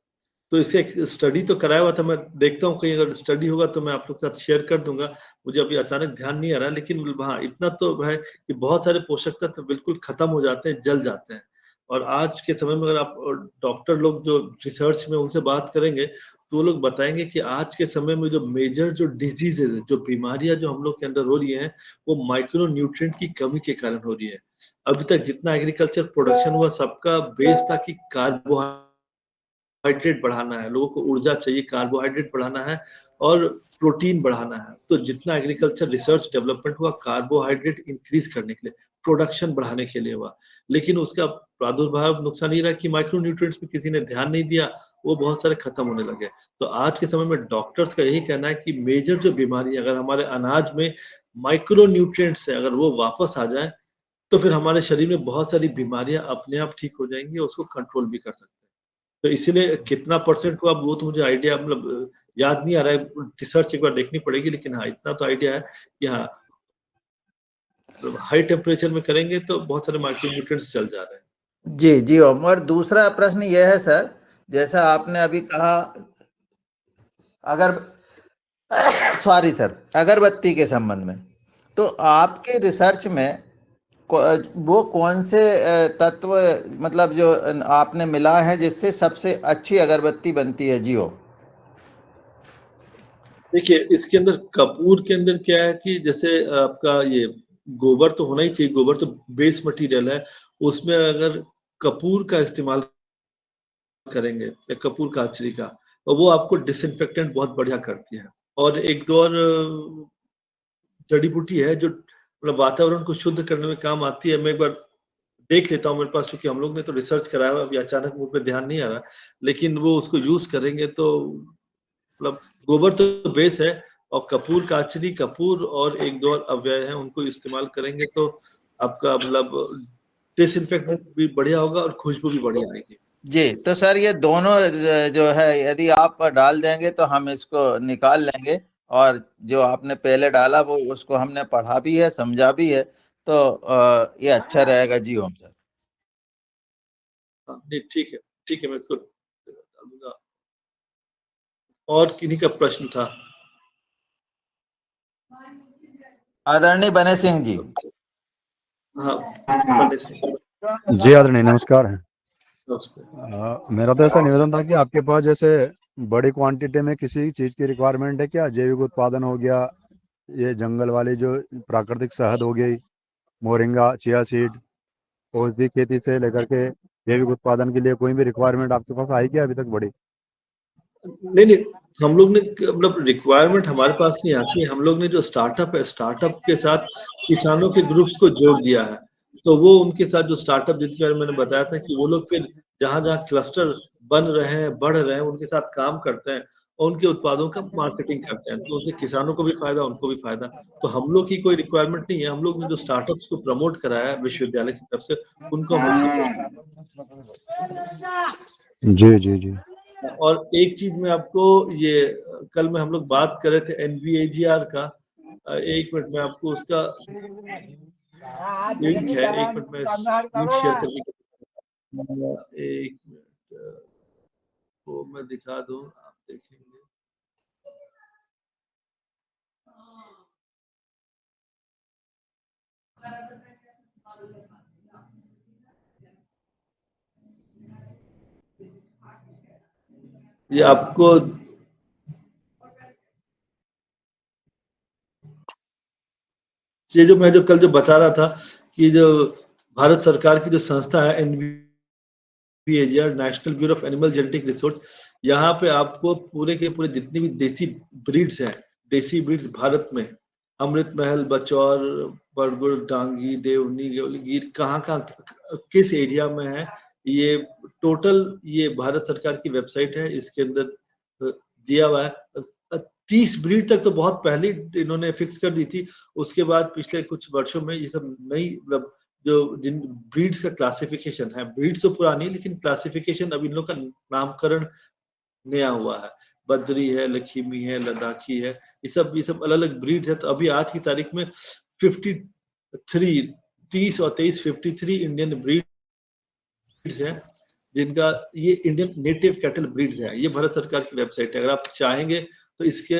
तो इसका एक स्टडी तो कराया हुआ था, मैं देखता हूँ कहीं अगर स्टडी होगा तो मैं आप लोग के साथ शेयर कर दूंगा। मुझे अभी अचानक ध्यान नहीं आ रहा, लेकिन हाँ, इतना तो है कि बहुत सारे पोषक तत्व बिल्कुल खत्म हो जाते हैं, जल जाते हैं। और आज के समय में अगर आप डॉक्टर लोग जो रिसर्च में उनसे बात करेंगे तो वो लोग बताएंगे कि आज के समय में जो मेजर जो डिजीजेज है, जो बीमारियां जो हम लोग के अंदर हो रही हैं, वो माइक्रो न्यूट्रिएंट की कमी के कारण हो रही है। अभी तक जितना एग्रीकल्चर प्रोडक्शन हुआ सबका बेस था कि कार्बोहाइड्रेट बढ़ाना है, लोगों को ऊर्जा चाहिए, कार्बोहाइड्रेट बढ़ाना है और प्रोटीन बढ़ाना है। तो जितना एग्रीकल्चर रिसर्च डेवलपमेंट हुआ कार्बोहाइड्रेट इंक्रीज करने के लिए, प्रोडक्शन बढ़ाने के लिए हुआ, लेकिन उसका प्रादुर्भाव नुकसान ये रहा कि माइक्रो न्यूट्रिएंट्स पे किसी ने ध्यान नहीं दिया, वो बहुत सारे खत्म होने लगे। तो आज के समय में डॉक्टर्स का यही कहना है कि मेजर जो बीमारी अगर हमारे अनाज में माइक्रो न्यूट्रिएंट्स है, अगर वो वापस आ जाए तो फिर हमारे शरीर में बहुत सारी बीमारियां अपने आप ठीक हो जाएंगी और उसको कंट्रोल भी कर सकते हैं। तो इसीलिए कितना परसेंट हुआ वो तो मुझे आइडिया मतलब याद नहीं आ रहा है, रिसर्च एक बार देखनी पड़ेगी, लेकिन हाँ, इतना तो आइडिया है कि हाँ, हाई टेम्परेचर में करेंगे तो बहुत सारे माइक्रोन्यूट्रिएंट्स चल जा रहे हैं। जी जी ओम। और दूसरा प्रश्न यह है सर, जैसा आपने अभी कहा, अगर सॉरी सर, अगरबत्ती के संबंध में, तो आपके रिसर्च में वो कौन से तत्व मतलब जो आपने मिला है जिससे सबसे अच्छी अगरबत्ती बनती है? जियो। देखिए, इसके अंदर कपूर के अंदर क्या है कि जैसे आपका ये गोबर तो होना ही चाहिए, गोबर तो बेस मटेरियल है, उसमें अगर कपूर का इस्तेमाल करेंगे या कपूर काचरी का, तो वो आपको डिसइंफेक्टेंट बहुत बढ़िया करती है। और एक दो और जड़ी बूटी है जो मतलब वातावरण को शुद्ध करने में काम आती है। मैं एक बार देख लेता हूँ मेरे पास, क्योंकि हम लोग ने तो रिसर्च कराया हुआ, अभी अचानक मुझ पे ध्यान नहीं आ रहा, लेकिन वो उसको यूज करेंगे तो मतलब गोबर तो बेस है, और कपूर काचरी, कपूर और एक दो और अव्यय है, उनको इस्तेमाल करेंगे तो आपका मतलब डिसइंफेक्टेंट भी बढ़िया होगा और खुशबू भी बढ़िया आएगी। जी, तो सर ये दोनों जो है यदि आप डाल देंगे तो हम इसको निकाल लेंगे, और जो आपने पहले डाला वो उसको हमने पढ़ा भी है, समझा भी है, तो ये अच्छा रहेगा। जी ओम सर। हाँ, नहीं, ठीक है, ठीक है, मैं इसको डाल दूंगा। और किन्हीं का प्रश्न था? आदरणीय बने सिंह जी। हाँ, बने सिंह। जी आदरणीय, नमस्कार है। नमस्ते। मेरा तो ऐसा निवेदन था कि आपके पास जैसे बड़ी क्वांटिटी में किसी चीज की रिक्वायरमेंट है क्या? जैविक उत्पादन हो गया, ये जंगल वाली जो प्राकृतिक शहद हो गई, मोरिंगा, चिया सीड, औषधि खेती से लेकर के जैविक उत्पादन के लिए कोई भी रिक्वायरमेंट आपके पास आई क्या अभी तक बड़ी? नहीं, हम लोग ने मतलब रिक्वायरमेंट हमारे पास नहीं आती है। हम लोग ने जो स्टार्टअप है, स्टार्टअप के साथ किसानों के ग्रुप्स को जोड़ दिया है। तो वो उनके साथ जो स्टार्टअप जिनके बारे में मैंने बताया था कि वो लोग फिर जहाँ क्लस्टर बन रहे हैं, बढ़ रहे हैं, उनके साथ काम करते हैं और उनके उत्पादों का मार्केटिंग करते हैं। तो उससे किसानों को भी फायदा, उनको भी फायदा। तो हम लोग की कोई रिक्वायरमेंट नहीं है। हम लोग ने जो स्टार्टअप्स को प्रमोट कराया है विश्वविद्यालय की तरफ से, उनको हम लोग जी जी जी। और एक चीज में आपको ये कल में हम लोग बात कर रहे थे NVAGR का। एक मिनट में आपको उसका लिंक है, एक मिनट में लिंक शेयर करके एक मिनट वो मैं दिखा दूं, आप देखेंगे। ये आपको ये जो मैं जो कल जो बता रहा था कि जो भारत सरकार की जो संस्था है NVAGR, national bureau of animal genetic resource, यहाँ पे आपको पूरे के पूरे जितनी भी देसी ब्रीड्स हैं, देसी ब्रीड्स भारत में, अमृत महल, बचौर, बरगुल, डांगी, देवनी, गिर, कहाँ किस एरिया में है, ये टोटल ये भारत सरकार की वेबसाइट है, इसके अंदर दिया हुआ है। 30 ब्रीड तक तो बहुत पहले इन्होंने फिक्स कर दी थी। उसके बाद पिछले कुछ वर्षों में ये सब नई मतलब जो जिन ब्रीड्स का क्लासिफिकेशन है, ब्रीड्स तो पुरानी लेकिन क्लासिफिकेशन अब इन लोग का नामकरण नया हुआ है। बद्री है, लखीमी है, लद्दाखी है, ये सब अलग अलग ब्रीड है। तो अभी आज की तारीख में 53 30 और 23 53 इंडियन ब्रीड्स हैं, जिनका ये इंडियन नेटिव कैटल ब्रीड्स है। ये भारत सरकार की वेबसाइट है। अगर आप चाहेंगे तो इसके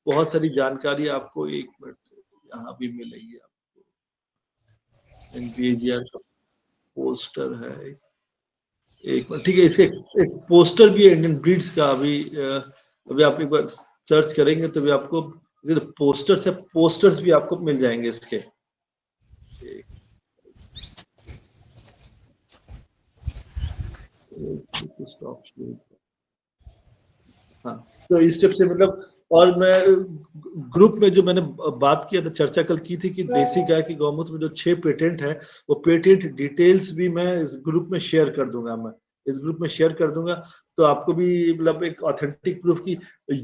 बहुत सारी जानकारी आपको एक मिनट यहाँ भी मिलेगी। आपको NVAGR का पोस्टर है, एक मिनट, ठीक है। इसके एक पोस्टर भी है इंडियन ब्रीड्स का। अभी आप एक बार सर्च करेंगे तो भी आपको पोस्टर्स भी आपको मिल जाएंगे इसके। हाँ, तो इस स्टेप से मतलब, और मैं ग्रुप में जो मैंने बात किया था, चर्चा कल की थी कि देसी गाय की गौमूत्र में जो 6 पेटेंट है, वो पेटेंट डिटेल्स भी मैं इस ग्रुप में शेयर कर दूंगा। मैं इस ग्रुप में शेयर कर दूंगा, तो आपको भी मतलब एक ऑथेंटिक प्रूफ की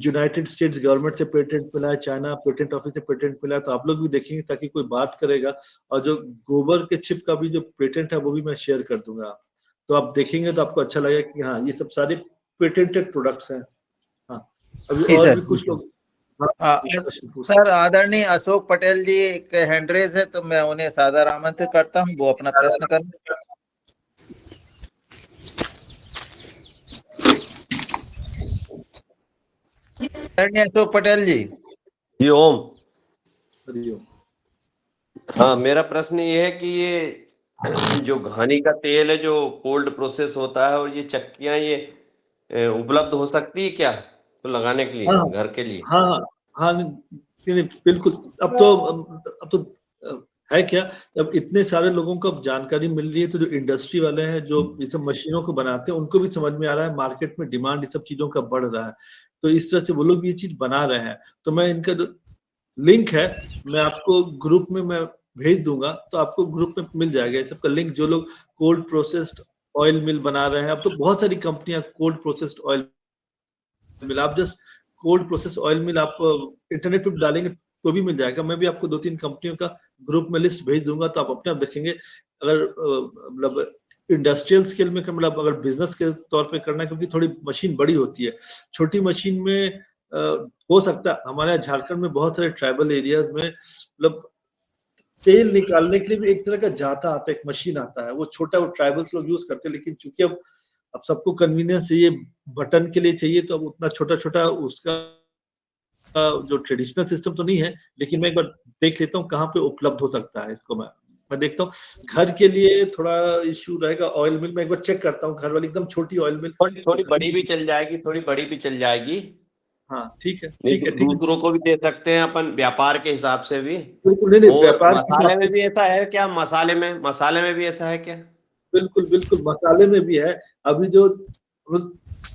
यूनाइटेड स्टेट्स गवर्नमेंट से पेटेंट मिला है, चाइना पेटेंट ऑफिस से पेटेंट मिला है, तो आप लोग भी देखेंगे ताकि कोई बात करेगा। और जो गोबर के चिप का भी जो पेटेंट है वो भी मैं शेयर कर दूंगा। तो आप देखेंगे तो आपको अच्छा लगेगा कि हाँ, ये सब सारे पेटेंटेड प्रोडक्ट्स हैं। हाँ, अभी और भी कुछ लोग। सर, आदरणीय अशोक पटेल जी एक हैंड रेज है, तो मैं उन्हें सादर आमंत्रित करता हूं, वो अपना प्रश्न करें। आदरणीय अशोक पटेल जी। जी ओम। हरिओम। हाँ, मेरा प्रश्न ये है कि ये जो घानी का तेल है जो कोल्ड प्रोसेस होता है, और ये चक्कियां ये उपलब्ध हो सकती है क्या तो लगाने के लिए? हाँ, घर के लिए? हाँ हाँ हाँ, बिल्कुल। अब तो है क्या, अब इतने सारे लोगों को अब जानकारी मिल रही है, तो जो इंडस्ट्री वाले हैं जो ये सब मशीनों को बनाते हैं, उनको भी समझ में आ रहा है मार्केट में डिमांड ये सब चीजों का बढ़ रहा है। तो इस तरह से वो लोग भी ये चीज बना रहे हैं। तो मैं इनका जो लिंक है मैं आपको ग्रुप में मैं भेज दूंगा, तो आपको ग्रुप में मिल जाएगा इस सबका लिंक। जो लोग कोल्ड प्रोसेस्ड ऑयल मिल बना रहे हैं, अब तो बहुत सारी कंपनियां कोल्ड प्रोसेस्ड ऑयल मिल, आप जस्ट कोल्ड प्रोसेस ऑयल मिल आप इंटरनेट पे डालेंगे तो भी मिल जाएगा। मैं भी आपको 2-3 कंपनियों का ग्रुप में लिस्ट भेज दूंगा, तो आप अपने आप देखेंगे। अगर मतलब इंडस्ट्रियल स्केल में मतलब अगर बिजनेस के तौर पे करना है, क्योंकि थोड़ी मशीन बड़ी होती है, छोटी मशीन में हो सकता है। हमारे यहाँ झारखंड में बहुत सारे ट्राइबल एरियाज में मतलब तेल निकालने के लिए भी एक तरह का जाता आता है, एक मशीन आता है, वो छोटा, वो ट्राइबल्स लोग यूज करते हैं। लेकिन चूंकि अब सबको कन्वीनियंस चाहिए, बटन के लिए चाहिए, तो अब उतना छोटा छोटा उसका जो ट्रेडिशनल सिस्टम तो नहीं है। लेकिन मैं एक बार देख लेता हूँ कहाँ पे उपलब्ध हो सकता है, इसको मैं मैं देखता हूँ घर के लिए थोड़ा इशू रहेगा। ऑयल मिल मैं एक बार चेक करता हूँ, घर वाली एकदम छोटी ऑयल मिल, थोड़ी बड़ी भी चल जाएगी, थोड़ी बड़ी भी चल जाएगी। हाँ ठीक है नहीं ठीक है तो ठीक है, दूसरों को भी दे सकते हैं अपन, व्यापार के हिसाब से भी। बिल्कुल नहीं नहीं, और व्यापार के मसाले हिसाब में से भी ऐसा है क्या? मसाले में भी ऐसा है क्या? बिल्कुल बिल्कुल मसाले में भी है। अभी जो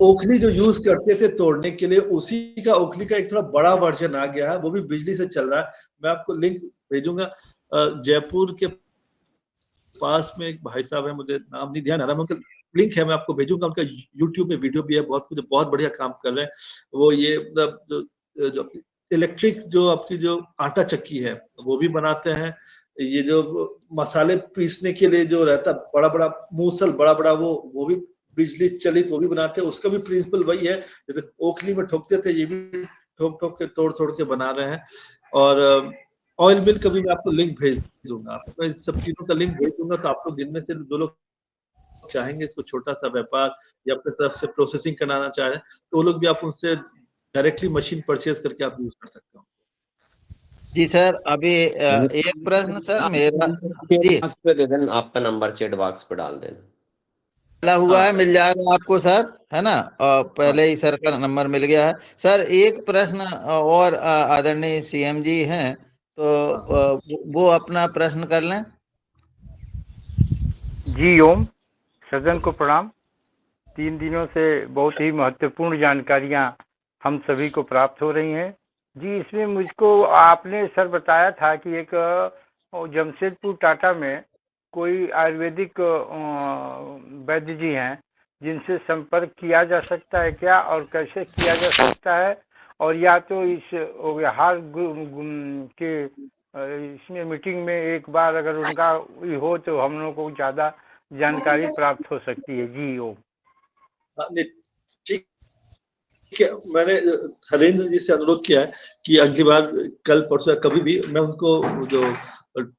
ओखली जो यूज करते थे तोड़ने के लिए, उसी का ओखली का एक थोड़ा बड़ा वर्जन आ गया है, वो भी बिजली से चल रहा है। मैं आपको लिंक भेजूंगा। जयपुर के पास में एक भाई साहब है, मुझे नाम नहीं ध्यान आ रहा, उनका लिंक है, मैं आपको भेजूंगा। उनका यूट्यूब पे वीडियो भी है, बहुत बढ़िया काम कर रहे हैं वो। ये मतलब जो इलेक्ट्रिक जो आपकी जो आटा चक्की है वो भी बनाते हैं। ये जो मसाले पीसने के लिए जो रहता बड़ा बड़ा मूसल, बड़ा बड़ा वो भी बिजली चलित वो भी बनाते हैं। उसका भी प्रिंसिपल वही है, जैसे ओखली में ठोकते थे, ये भी ठोक ठोक के तोड़ तोड़ के बना रहे हैं। और ऑयल मिल का भी मैं आपको लिंक भेज दूंगा, मैं इस सब चीजों का लिंक भेज दूंगा। तो आप लोग जिनमें से जो लोग चाहेंगे इसको छोटा सा व्यापार या अपने तरफ से प्रोसेसिंग कराना चाहे, तो वो लोग भी आप उनसे डायरेक्टली मशीन परचेज करके आप यूज कर सकते हो। जी सर, अभी एक प्रश्न सर मेरा जी बॉक्स पे दे देना, आपका नंबर चैट बॉक्स पे डाल देना। मिला हुआ हाँ है, मिल जाएगा आपको सर, है ना? और पहले ही सर का नंबर मिल गया है। सर एक प्रश्न और आदरणीय सीएम जी हैं, तो वो अपना प्रश्न कर लें। जी ओम, सदन को प्रणाम। 3 दिनों से बहुत ही महत्वपूर्ण जानकारियां हम सभी को प्राप्त हो रही हैं। जी इसमें मुझको आपने सर बताया था कि एक जमशेदपुर टाटा में कोई आयुर्वेदिक वैद्य जी हैं जिनसे संपर्क किया जा सकता है क्या, और कैसे किया जा सकता है? और या तो इस हाल के इसमें मीटिंग में एक बार अगर उनका हो तो हम लोगों को ज़्यादा जानकारी प्राप्त हो सकती है। जी ओम। ठीक है, मैंने हरेंद्र जी से अनुरोध किया है कि अगली बार कल परसों कभी भी मैं उनको, जो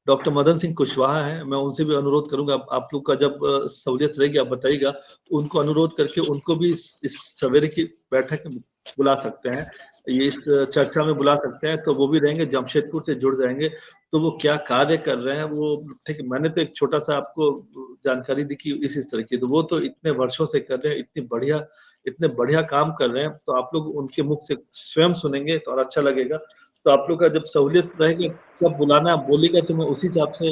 डॉक्टर मदन सिंह कुशवाहा हैं, मैं उनसे भी अनुरोध करूंगा। आप लोग का जब सहूलियत रहेगी आप बताइएगा, तो उनको अनुरोध करके उनको भी इस सवेरे की बैठक में बुला सकते हैं, ये इस चर्चा में बुला सकते हैं। तो वो भी रहेंगे, जमशेदपुर से जुड़ जाएंगे। तो वो क्या कार्य कर रहे हैं वो, ठीक है, मैंने तो एक छोटा सा आपको जानकारी दी कि इस तरह की, तो वो तो इतने वर्षों से कर रहे हैं, इतने बढ़िया काम कर रहे हैं। तो आप लोग उनके मुख से स्वयं सुनेंगे तो और अच्छा लगेगा। तो आप लोग का जब सहूलियत रहेगी, कब बुलाना आप बोलेगा, तो मैं उसी हिसाब से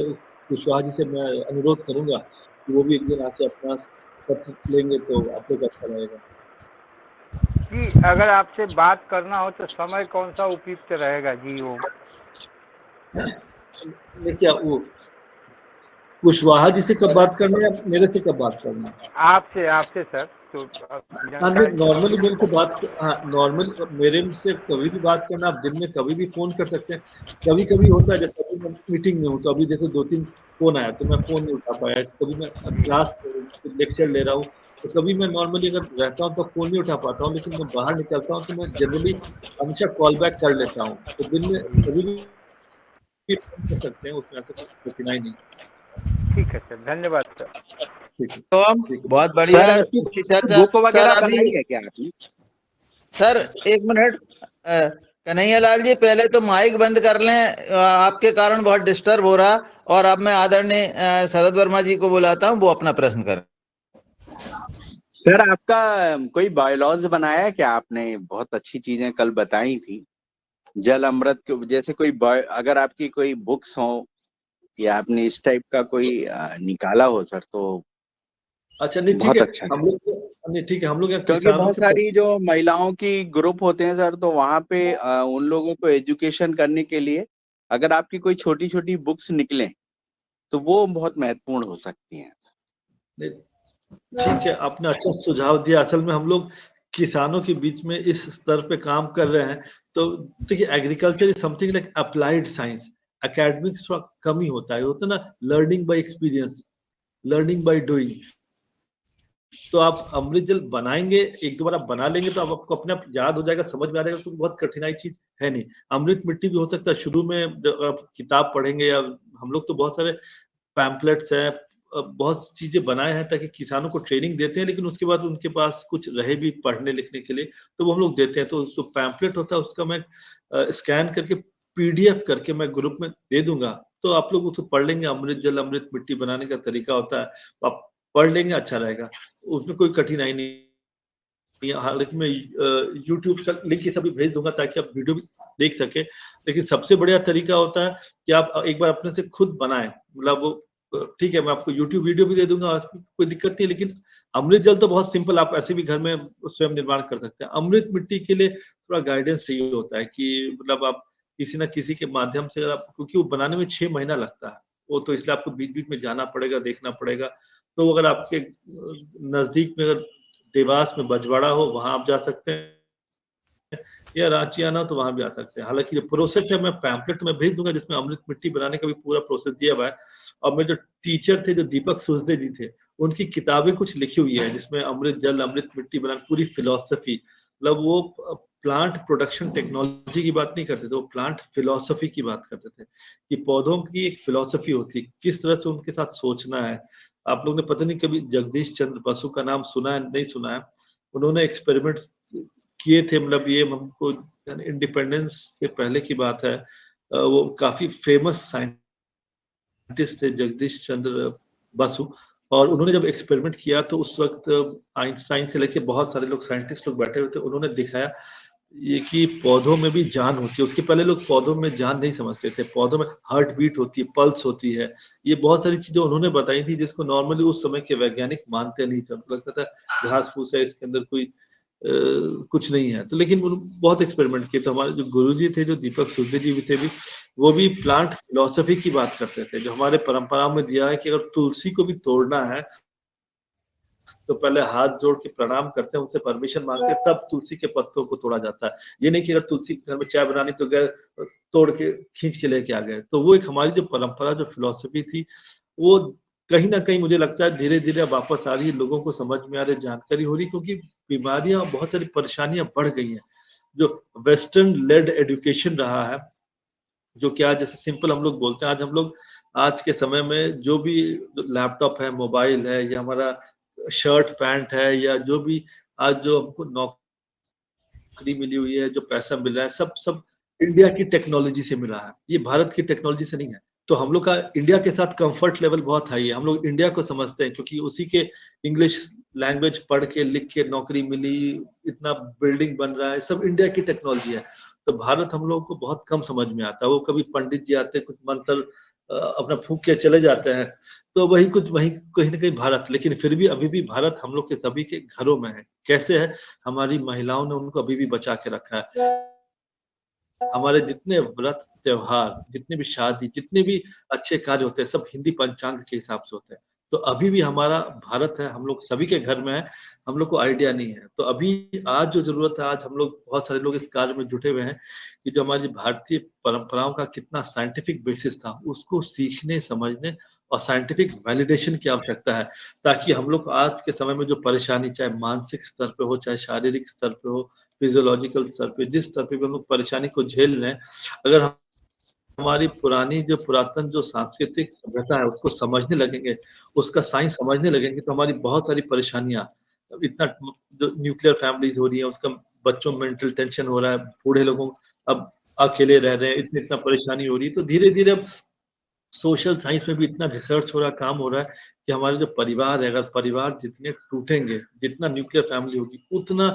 कुशवाहा जी से मैं अनुरोध करूंगा कि वो भी एक दिन आके अपना पत्र लेंगे, तो आप लोग अच्छा रहेगा। जी अगर आपसे बात करना हो तो समय कौन सा उपयुक्त रहेगा? जी ओम। क्या वो कुशवाहा जी से कब बात करना है या मेरे से कब बात करना है? आपसे सर। तो नॉर्मली मेरे से बात, हाँ नॉर्मल मेरे से कभी भी बात करना, आप दिन में कभी भी फोन कर सकते हैं। कभी कभी होता है जैसे अभी मैं मीटिंग में हूँ, तो अभी जैसे 2-3 फोन आया तो मैं फोन नहीं उठा पाया। कभी मैं क्लास लेक्चर ले रहा हूँ, तो कभी मैं नॉर्मली अगर रहता हूँ तो फोन नहीं उठा पाता हूँ, लेकिन मैं बाहर निकलता हूँ तो मैं जनरली हमेशा कॉल बैक कर लेता हूँ। तो दिन में कभी भी फोन कर सकते हैं, उसमें ऐसा कोई कठिनाई नहीं। ठीक है सर, धन्यवाद सर। ठीक है, तो ठीक है। बहुत बढ़िया अच्छी चर्चा। बुक वगैरह सर बनाई अभी है क्या आपने? सर एक मिनट, कन्हैया लाल जी पहले तो माइक बंद कर लें, आपके कारण बहुत डिस्टर्ब हो रहा। और अब मैं आदरणीय शरद वर्मा जी को बुलाता हूं, वो अपना प्रश्न करें। सर आपका कोई बायोलॉज बनाया है क्या आपने? बहुत अच्छी चीजें कल बताई थी, जल अमृत के जैसे कोई अगर आपकी कोई बुक्स हो या आपने इस टाइप का कोई निकाला हो सर, तो अच्छा नहीं ठीक बहुत है, अच्छा है। हम लोग नहीं ठीक है, हम लोग क्योंकि बहुत सारी जो महिलाओं की ग्रुप होते हैं सर, तो वहाँ पे उन लोगों को एजुकेशन करने के लिए अगर आपकी कोई छोटी छोटी बुक्स निकले तो वो बहुत महत्वपूर्ण हो सकती हैं। ठीक है, आपने अच्छा सुझाव दिया। असल में हम लोग किसानों के बीच में इस स्तर पे काम कर रहे हैं। तो देखिए, agriculture is something like applied science. Academics थोड़ा कम ही होता है ना, learning by experience, learning by doing. तो आप अमृत जल बनाएंगे, एक दो बार आप बना लेंगे तो आपको अपने आप याद हो जाएगा, समझ में आ जाएगा, क्योंकि बहुत कठिनाई चीज है नहीं। अमृत मिट्टी भी हो सकता है, शुरू में आप किताब पढ़ेंगे, या हम लोग तो बहुत सारे पैम्पलेट्स है, बहुत चीजें बनाए हैं ताकि किसानों को ट्रेनिंग देते हैं, लेकिन उसके बाद उनके पास कुछ रहे भी पढ़ने लिखने के लिए, तो वो हम लोग देते हैं। तो जो पैम्पलेट होता है उसका मैं स्कैन करके PDF करके मैं ग्रुप में दे दूंगा। तो आप लोग उसको पढ़ लेंगे, अमृत जल अमृत मिट्टी बनाने का तरीका होता है, तो आप पढ़ लेंगे, अच्छा रहेगा, उसमें कोई कठिनाई नहीं। हालांकि मैं यूट्यूब का लिंक ये सभी भेज दूंगा ताकि आप वीडियो भी देख सके, लेकिन सबसे बढ़िया तरीका होता है कि आप एक बार अपने से खुद बनाएं, मतलब वो ठीक है मैं आपको यूट्यूब वीडियो भी दे दूंगा, कोई दिक्कत नहीं, लेकिन अमृत जल तो बहुत सिंपल, आप ऐसे भी घर में स्वयं निर्माण कर सकते हैं। अमृत मिट्टी के लिए थोड़ा गाइडेंस चाहिए होता है कि मतलब आप किसी ना किसी के माध्यम से, आप क्योंकि वो बनाने में 6 महीना लगता है, वो तो इसलिए आपको बीच बीच में जाना पड़ेगा, देखना पड़ेगा। तो अगर आपके नजदीक में अगर देवास में बजवाड़ा हो, वहां आप जा सकते हैं, या रांची आना तो वहां भी आ सकते हैं। हालांकि जो प्रोसेस है मैं पैम्पलेट में भेज दूंगा जिसमें अमृत मिट्टी बनाने का भी पूरा प्रोसेस दिया हुआ है। और मेरे जो टीचर थे जो दीपक सुजदे जी थे, उनकी किताबें कुछ लिखी हुई है जिसमें अमृत जल अमृत मिट्टी बनाने पूरी फिलोसफी, मतलब वो प्लांट प्रोडक्शन टेक्नोलॉजी की बात नहीं करते थे, वो प्लांट फिलोसफी की बात करते थे कि पौधों की एक फिलोसफी होती है, किस तरह से उनके साथ सोचना है। आप लोगों ने पता नहीं कभी जगदीश चंद्र बसु का नाम सुना है नहीं सुना है, उन्होंने एक्सपेरिमेंट किए थे, मतलब ये हमको इंडिपेंडेंस से पहले की बात है, वो काफी फेमस साइंटिस्ट थे जगदीश चंद्र बसु, और उन्होंने जब एक्सपेरिमेंट किया तो उस वक्त आइंस्टाइन से लेके बहुत सारे लोग साइंटिस्ट लोग बैठे हुए थे, उन्होंने दिखाया ये कि पौधों में भी जान होती है। उसके पहले लोग पौधों में जान नहीं समझते थे, पौधों में हार्ट बीट होती है, पल्स होती है, ये बहुत सारी चीजें उन्होंने बताई थी जिसको नॉर्मली उस समय के वैज्ञानिक मानते नहीं थे, लगता था घास फूस है, इसके अंदर कोई कुछ नहीं है। तो लेकिन बहुत एक्सपेरिमेंट किए। तो हमारे जो गुरुजी थे, जो दीपक सुजदे जी भी थे, वो भी प्लांट फिलोसफी की बात करते थे, जो हमारे परंपरा में दिया है कि अगर तुलसी को भी तोड़ना है तो पहले हाथ जोड़ के प्रणाम करते हैं, उनसे परमिशन मांगते हैं, तब तुलसी के पत्तों को तोड़ा जाता है। ये नहीं कि अगर तुलसी घर में चाय बनानी तो गए तोड़ के खींच के लेके आ गए। तो वो एक हमारी जो परंपरा जो फिलोसफी थी, वो कहीं ना कहीं मुझे लगता है धीरे धीरे वापस आ रही है, लोगों को समझ में आ रही, जानकारी हो रही, क्योंकि बीमारियां बहुत सारी परेशानियां बढ़ गई हैं। जो वेस्टर्न लेड एजुकेशन रहा है, जो क्या जैसे सिंपल हम लोग बोलते हैं, आज हम लोग आज के समय में जो भी लैपटॉप है, मोबाइल है, या हमारा शर्ट पैंट है, या जो भी आज जो हमको नौकरी मिली हुई है, जो पैसा मिल रहा है, सब सब इंडिया की टेक्नोलॉजी से मिला है, ये भारत की टेक्नोलॉजी से नहीं है। तो हम लोग का इंडिया के साथ कंफर्ट लेवल बहुत हाई है, हम लोग इंडिया को समझते हैं क्योंकि उसी के इंग्लिश लैंग्वेज पढ़ के लिख के नौकरी मिली, इतना बिल्डिंग बन रहा है, सब इंडिया की टेक्नोलॉजी है। तो भारत हम लोग को बहुत कम समझ में आता है। वो कभी पंडित जी आते, कुछ मंत्र अपना फूंक के चले जाते हैं, तो वही कुछ वही कहीं ना कहीं भारत, लेकिन फिर भी अभी भी भारत हम लोग के सभी के घरों में है। कैसे है? हमारी महिलाओं ने उनको अभी भी बचा के रखा है। हमारे जितने व्रत त्योहार, जितने भी शादी, जितने भी अच्छे कार्य होते हैं, सब हिंदी पंचांग के हिसाब से होते हैं। तो अभी भी हमारा भारत है, हम लोग सभी के घर में है, हम लोग को आइडिया नहीं है। तो अभी आज जो जरूरत है, आज हम लोग बहुत सारे लोग इस कार्य में जुटे हुए हैं कि जो हमारी भारतीय परंपराओं का कितना साइंटिफिक बेसिस था, उसको सीखने, समझने और साइंटिफिक वैलिडेशन की आवश्यकता है, ताकि हम लोग आज के समय में जो परेशानी, चाहे मानसिक स्तर पे हो, चाहे शारीरिक स्तर पे हो, फिजियोलॉजिकल स्तर पे, जिस स्तर पे भी हम लोग परेशानी को झेल रहे हैं, अगर हमारी पुरानी जो पुरातन जो सांस्कृतिक सभ्यता है उसको समझने लगेंगे, उसका साइंस समझने लगेंगे, तो हमारी बहुत सारी परेशानियां, इतना जो न्यूक्लियर फैमिलीज हो रही है, उसका बच्चों में मेंटल टेंशन हो रहा है, बूढ़े लोगों अब अकेले रह रहे हैं, इतना परेशानी हो रही है। तो धीरे धीरे अब सोशल साइंस में भी इतना रिसर्च हो रहा है, काम हो रहा है कि हमारे जो परिवार है, अगर परिवार जितने टूटेंगे, जितना न्यूक्लियर फैमिली होगी, उतना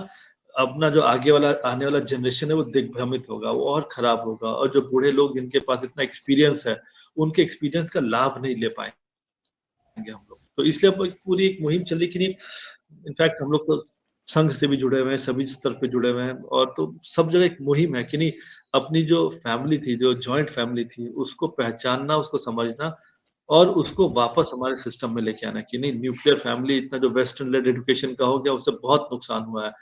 अपना जो आगे वाला आने वाला जनरेशन है वो दिग्भ्रमित होगा, वो और खराब होगा। और जो बूढ़े लोग जिनके पास इतना एक्सपीरियंस है, उनके एक्सपीरियंस का लाभ नहीं ले पाएंगे हम लोग। तो इसलिए अब पूरी एक मुहिम चली कि नहीं, इनफैक्ट हम लोग तो संघ से भी जुड़े हुए हैं, सभी स्तर पे जुड़े हुए हैं, और तो सब जगह एक मुहिम है कि नहीं, अपनी जो फैमिली थी, जो जॉइंट फैमिली थी, उसको पहचानना, उसको समझना और उसको वापस हमारे सिस्टम में लेके आना कि नहीं, न्यूक्लियर फैमिली इतना जो वेस्टर्न लेड एजुकेशन का हो गया, उससे बहुत नुकसान हुआ है,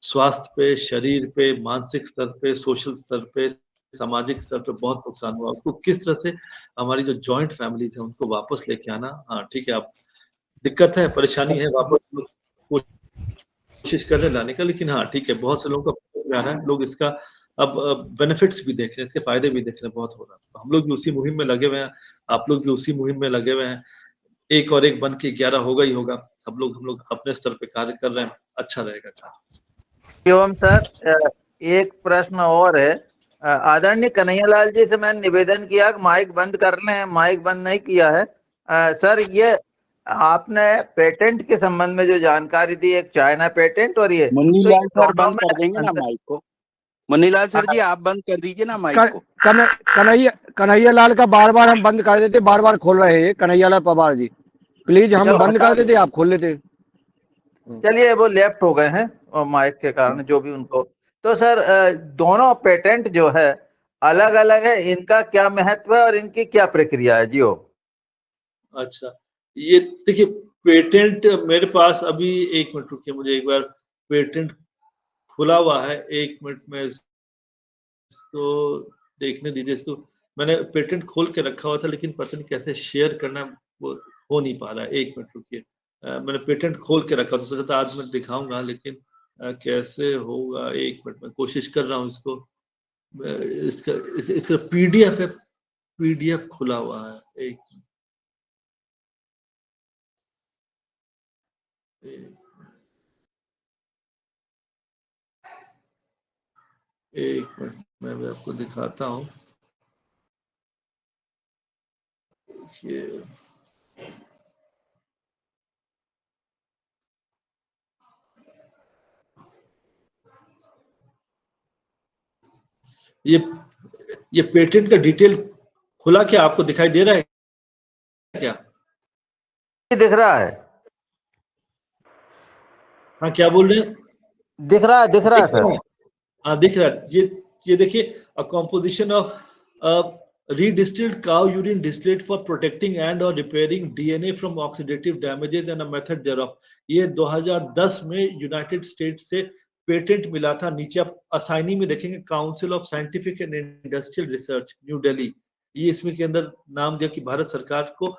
स्वास्थ्य पे, शरीर पे, मानसिक स्तर पे, सोशल स्तर पे, सामाजिक स्तर पे बहुत नुकसान हुआ। उसको किस तरह से हमारी जो जॉइंट फैमिली थे उनको वापस लेके आना। हाँ ठीक है, अब दिक्कत है, परेशानी है, वापस कोशिश कर रहे हैं लाने का, लेकिन हाँ ठीक है, बहुत से लोगों का आ रहा है, लोग इसका अब बेनिफिट्स भी देख रहे हैं, इसके फायदे भी देख रहे हैं, बहुत हो रहा है। तो हम लोग भी उसी मुहिम में लगे हुए हैं, आप लोग भी उसी मुहिम में लगे हुए हैं, एक और एक बन के 11 होगा ही होगा। सब लोग हम लोग अपने स्तर पे कार्य कर रहे हैं, अच्छा रहेगा। एवं सर एक प्रश्न और है आदरणीय कन्हैयालाल जी से मैंने निवेदन किया कि माइक बंद कर लें, माइक बंद नहीं किया है। सर, ये आपने पेटेंट के संबंध में जो जानकारी दी, एक चाइना पेटेंट और ये, तो मुन्नीलाल ये सर दोनों बंद कर में देंगे ना अंतर। माइक को। मुन्नीलाल सर जी आप बंद कर दीजिए ना माइक को। कन्हैया लाल का बार बार हम बंद कर देते, बार बार खोल रहे हैं कन्हैया लाल पवार जी, प्लीज हम चलो, बंद हटा कर देते, आप खोल लेते। चलिए, वो लेफ्ट हो गए हैं और माइक के कारण जो भी उनको। तो सर, दोनों पेटेंट जो है अलग अलग है, इनका क्या महत्व है और इनकी क्या प्रक्रिया है जी? हो अच्छा, ये देखिए पेटेंट मेरे पास अभी, एक मिनट रुकिए, मुझे एक बार पेटेंट खुला हुआ है, एक मिनट में इसको देखने दीजिए। इसको मैंने पेटेंट खोल के रखा हुआ था, लेकिन पता नहीं कैसे शेयर करना वो हो नहीं पा रहा है। एक मिनट रुकिए, मैंने पेटेंट खोल के रखा था, सोचा था आज मैं दिखाऊंगा, लेकिन कैसे होगा, एक मिनट में कोशिश कर रहा हूँ इसको। इसका इसका पीडीएफ है, पीडीएफ खुला हुआ है। एक मिनट मैं भी आपको दिखाता हूँ। ये पेटेंट का डिटेल खुला, क्या आपको दिखाई दे रहा है क्या? दिख रहा है? हाँ, क्या बोल रहे हैं? दिख रहा है सर। हाँ, दिख रहा है। ये देखिए, अ composition of redistilled cow urine distillate for protecting and or repairing DNA from oxidative damages and a method thereof। ये 2010 में यूनाइटेड स्टेट से पेटेंट मिला था। नीचे आप असाइनी में देखेंगे, council of scientific and industrial research, new Delhi. ये इसमें के अंदर नाम दिया कि भारत सरकार को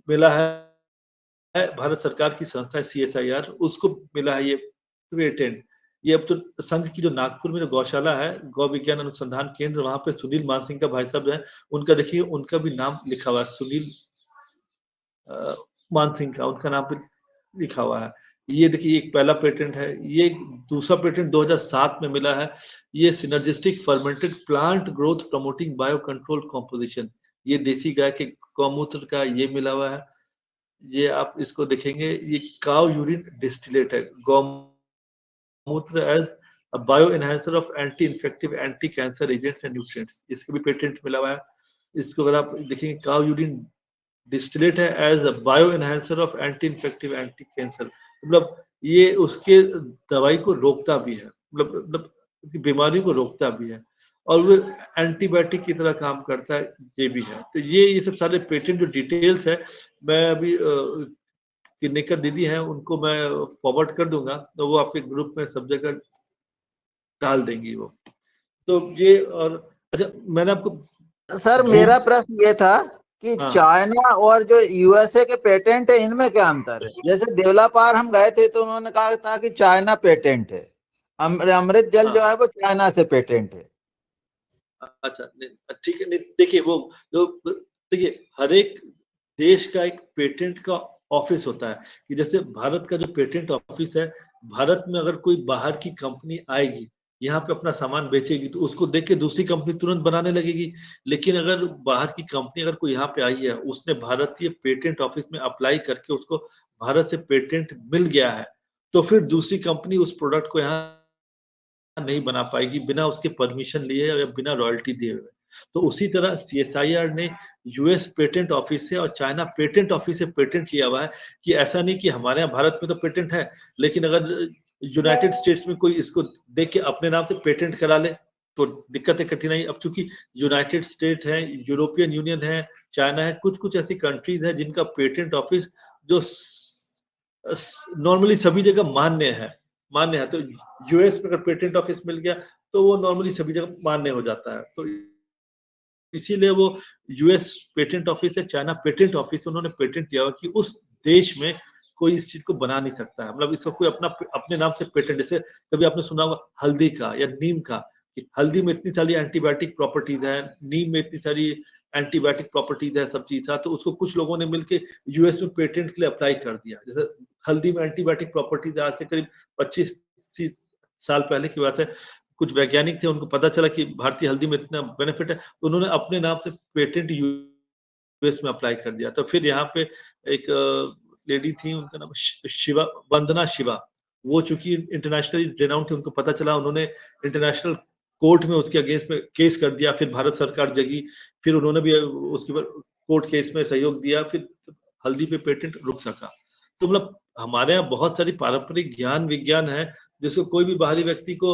मिला है, भारत सरकार की संस्था है CSIR, उसको मिला है ये पेटेंट। ये अब तो संघ की जो नागपुर में जो गौशाला है, गौ विज्ञान अनुसंधान केंद्र, वहां पे सुनील मानसिंह का भाई साहब है, उनका देखिए, उनका भी नाम लिखा हुआ है, सुनील मानसिंह का उनका नाम पे लिखा हुआ है। ये देखिए, एक पहला पेटेंट है। ये दूसरा पेटेंट 2007 में मिला है। ये synergistic fermented plant growth promoting bio control composition, ये देसी गाय के गौमूत्र का ये मिला हुआ है। ये आप इसको देखेंगे, ये काउ यूरिन डिस्टिलेट है, गौमूत्र as a bio enhancer of anti infective anti cancer agents and nutrients, इसको भी पेटेंट मिला हुआ है। इसको अगर आप देखेंगे, काउ यूरिन डिस्टिलेट है as a bio enhancer of anti infective anti cancer, मतलब ये उसके दवाई को रोकता भी है, मतलब बीमारी को रोकता भी है, और वो एंटीबायोटिक की तरह काम करता है, ये भी है। तो ये सब सारे पेटेंट जो डिटेल्स है, मैं अभी किन्नेकर दीदी हैं, उनको मैं फॉरवर्ड कर दूंगा, तो वो आपके ग्रुप में सब जगह डाल देंगी वो। तो ये, और अच्छा, मैंने आपको सर, मेरा प्रश्न ये था कि चाइना और जो USA के पेटेंट है, इनमें क्या अंतर है? जैसे देवलापार हम गए थे तो उन्होंने कहा था कि चाइना पेटेंट है, अमृत जल जो है वो चाइना से पेटेंट है। अच्छा, ठीक है। देखिए, वो जो देखिए, हर एक देश का एक पेटेंट का ऑफिस होता है, कि जैसे भारत का जो पेटेंट ऑफिस है, भारत में अगर कोई बाहर की कंपनी आएगी, यहाँ पे अपना सामान बेचेगी, तो उसको देख के दूसरी कंपनी तुरंत बनाने लगेगी। लेकिन अगर बाहर की कंपनी अगर कोई यहाँ पे आई है, उसने भारतीय पेटेंट ऑफिस में अप्लाई करके उसको भारत से पेटेंट मिल गया है, तो फिर दूसरी कंपनी उस प्रोडक्ट को यहाँ नहीं बना पाएगी बिना उसके परमिशन लिए या बिना रॉयल्टी दिए हुए। तो उसी तरह CSIR ने US पेटेंट ऑफिस से और चाइना पेटेंट ऑफिस से पेटेंट लिया हुआ है, कि ऐसा नहीं कि हमारे यहाँ भारत में तो पेटेंट है, लेकिन अगर यूनाइटेड स्टेट्स में कोई इसको देख के अपने नाम से पेटेंट करा ले तो दिक्कत है, कठिनाई। अब चूंकि यूनाइटेड स्टेट है, यूरोपियन यूनियन है, चाइना है, कुछ कुछ ऐसी कंट्रीज है जिनका पेटेंट ऑफिस जो नॉर्मली सभी जगह मान्य है। तो US में अगर पेटेंट ऑफिस मिल गया तो वो नॉर्मली सभी जगह मान्य हो जाता है। तो इसीलिए वो US पेटेंट ऑफिस है, चाइना पेटेंट ऑफिस, उन्होंने पेटेंट दिया कि उस देश में कोई इस चीज को बना नहीं सकता है, मतलब इसको कोई अपने नाम से पेटेंट। जैसे कभी आपने सुना होगा हल्दी का या नीम का, कि हल्दी में इतनी सारी एंटीबायोटिक प्रॉपर्टीज है, नीम में इतनी सारी एंटीबायोटिक प्रॉपर्टीज है, सब चीज था, तो उसको कुछ लोगों ने मिलकर US में पेटेंट के लिए अप्लाई कर दिया। जैसे हल्दी में एंटीबायोटिक प्रॉपर्टीज आज से करीब 25 साल पहले की बात है, कुछ वैज्ञानिक थे, उनको पता चला कि भारतीय हल्दी में इतना बेनिफिट है, तो उन्होंने अपने नाम से पेटेंट यूएस में अप्लाई कर दिया। तो फिर यहाँ पे एक लेडी थी, उनका नाम शिवा, वंदना शिवा, वो चूंकि इंटरनेशनली रेनाउंड थे, उनको पता चला, उन्होंने इंटरनेशनल कोर्ट में उसके अगेंस्ट में केस कर दिया। फिर भारत सरकार जगी, फिर उन्होंने भी उसके ऊपर कोर्ट केस में सहयोग दिया, फिर हल्दी पे पेटेंट रुक सका। तो मतलब हमारे यहाँ बहुत सारी पारंपरिक ज्ञान विज्ञान है जिसको कोई भी बाहरी व्यक्ति को,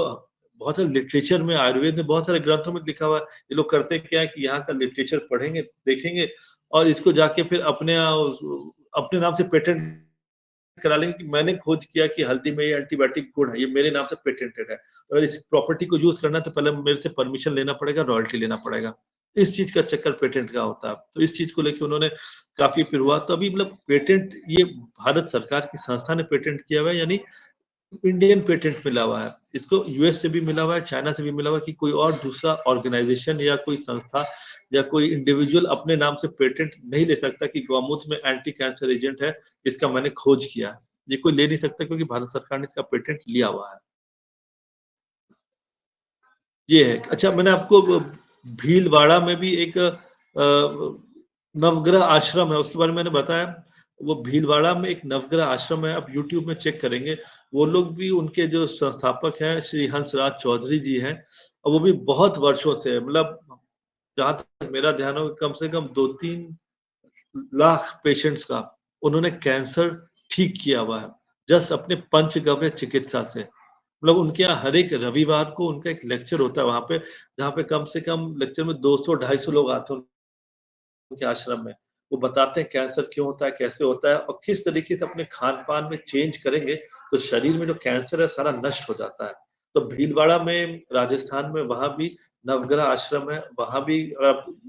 बहुत सारे लिटरेचर में, आयुर्वेद में बहुत सारे ग्रंथों में लिखा हुआ है। ये लोग करते क्या है कि यहाँ का लिटरेचर पढ़ेंगे, देखेंगे और इसको जाके फिर अपने नाम से पेटेंट करा लेंगे कि मैंने खोज किया कि हल्दी में ये एंटीबायोटिक गुण है, ये मेरे नाम से पेटेंटेड है। अगर इस प्रॉपर्टी को यूज करना है तो पहले मेरे से परमिशन लेना पड़ेगा, रॉयल्टी लेना पड़ेगा। इस चीज का चक्कर पेटेंट का होता है। तो इस चीज को लेकर उन्होंने काफी फिर हुआ। तो अभी मतलब पेटेंट ये भारत सरकार की संस्था ने पेटेंट किया हुआ है, यानी इंडियन पेटेंट मिला हुआ है। इसको यूएस से भी मिला हुआ है, चाइना से भी मिला हुआ है, कि कोई और दूसरा ऑर्गेनाइजेशन या कोई संस्था या कोई इंडिविजुअल अपने नाम से पेटेंट नहीं ले सकता कि गौमूत्र में एंटी कैंसर एजेंट है, इसका मैंने खोज किया है। ये कोई ले नहीं सकता क्योंकि भारत सरकार ने इसका पेटेंट लिया हुआ है। ये है। अच्छा, मैंने आपको भीलवाड़ा में भी एक नवग्रह आश्रम है, उसके बारे में मैंने बताया। वो भीलवाड़ा में एक नवग्रह आश्रम है, आप यूट्यूब में चेक करेंगे। वो लोग भी, उनके जो संस्थापक हैं श्री हंसराज चौधरी जी हैं, और वो भी बहुत वर्षों से, मतलब जहां तक मेरा ध्यान हो, कम से कम 2-3 लाख पेशेंट्स का उन्होंने कैंसर ठीक किया हुआ है, जस्ट अपने पंचगव्य चिकित्सा से। मतलब उनके यहाँ हर एक रविवार को उनका एक लेक्चर होता है वहां पे, जहाँ पे कम से कम लेक्चर में 200-250 लोग आते हैं उनके आश्रम में। वो बताते हैं कैंसर क्यों होता है, कैसे होता है, और किस तरीके से अपने खान पान में चेंज करेंगे तो शरीर में जो कैंसर है सारा नष्ट हो जाता है। तो भीलवाड़ा में, राजस्थान में, वहां भी नवग्रह आश्रम है। वहां भी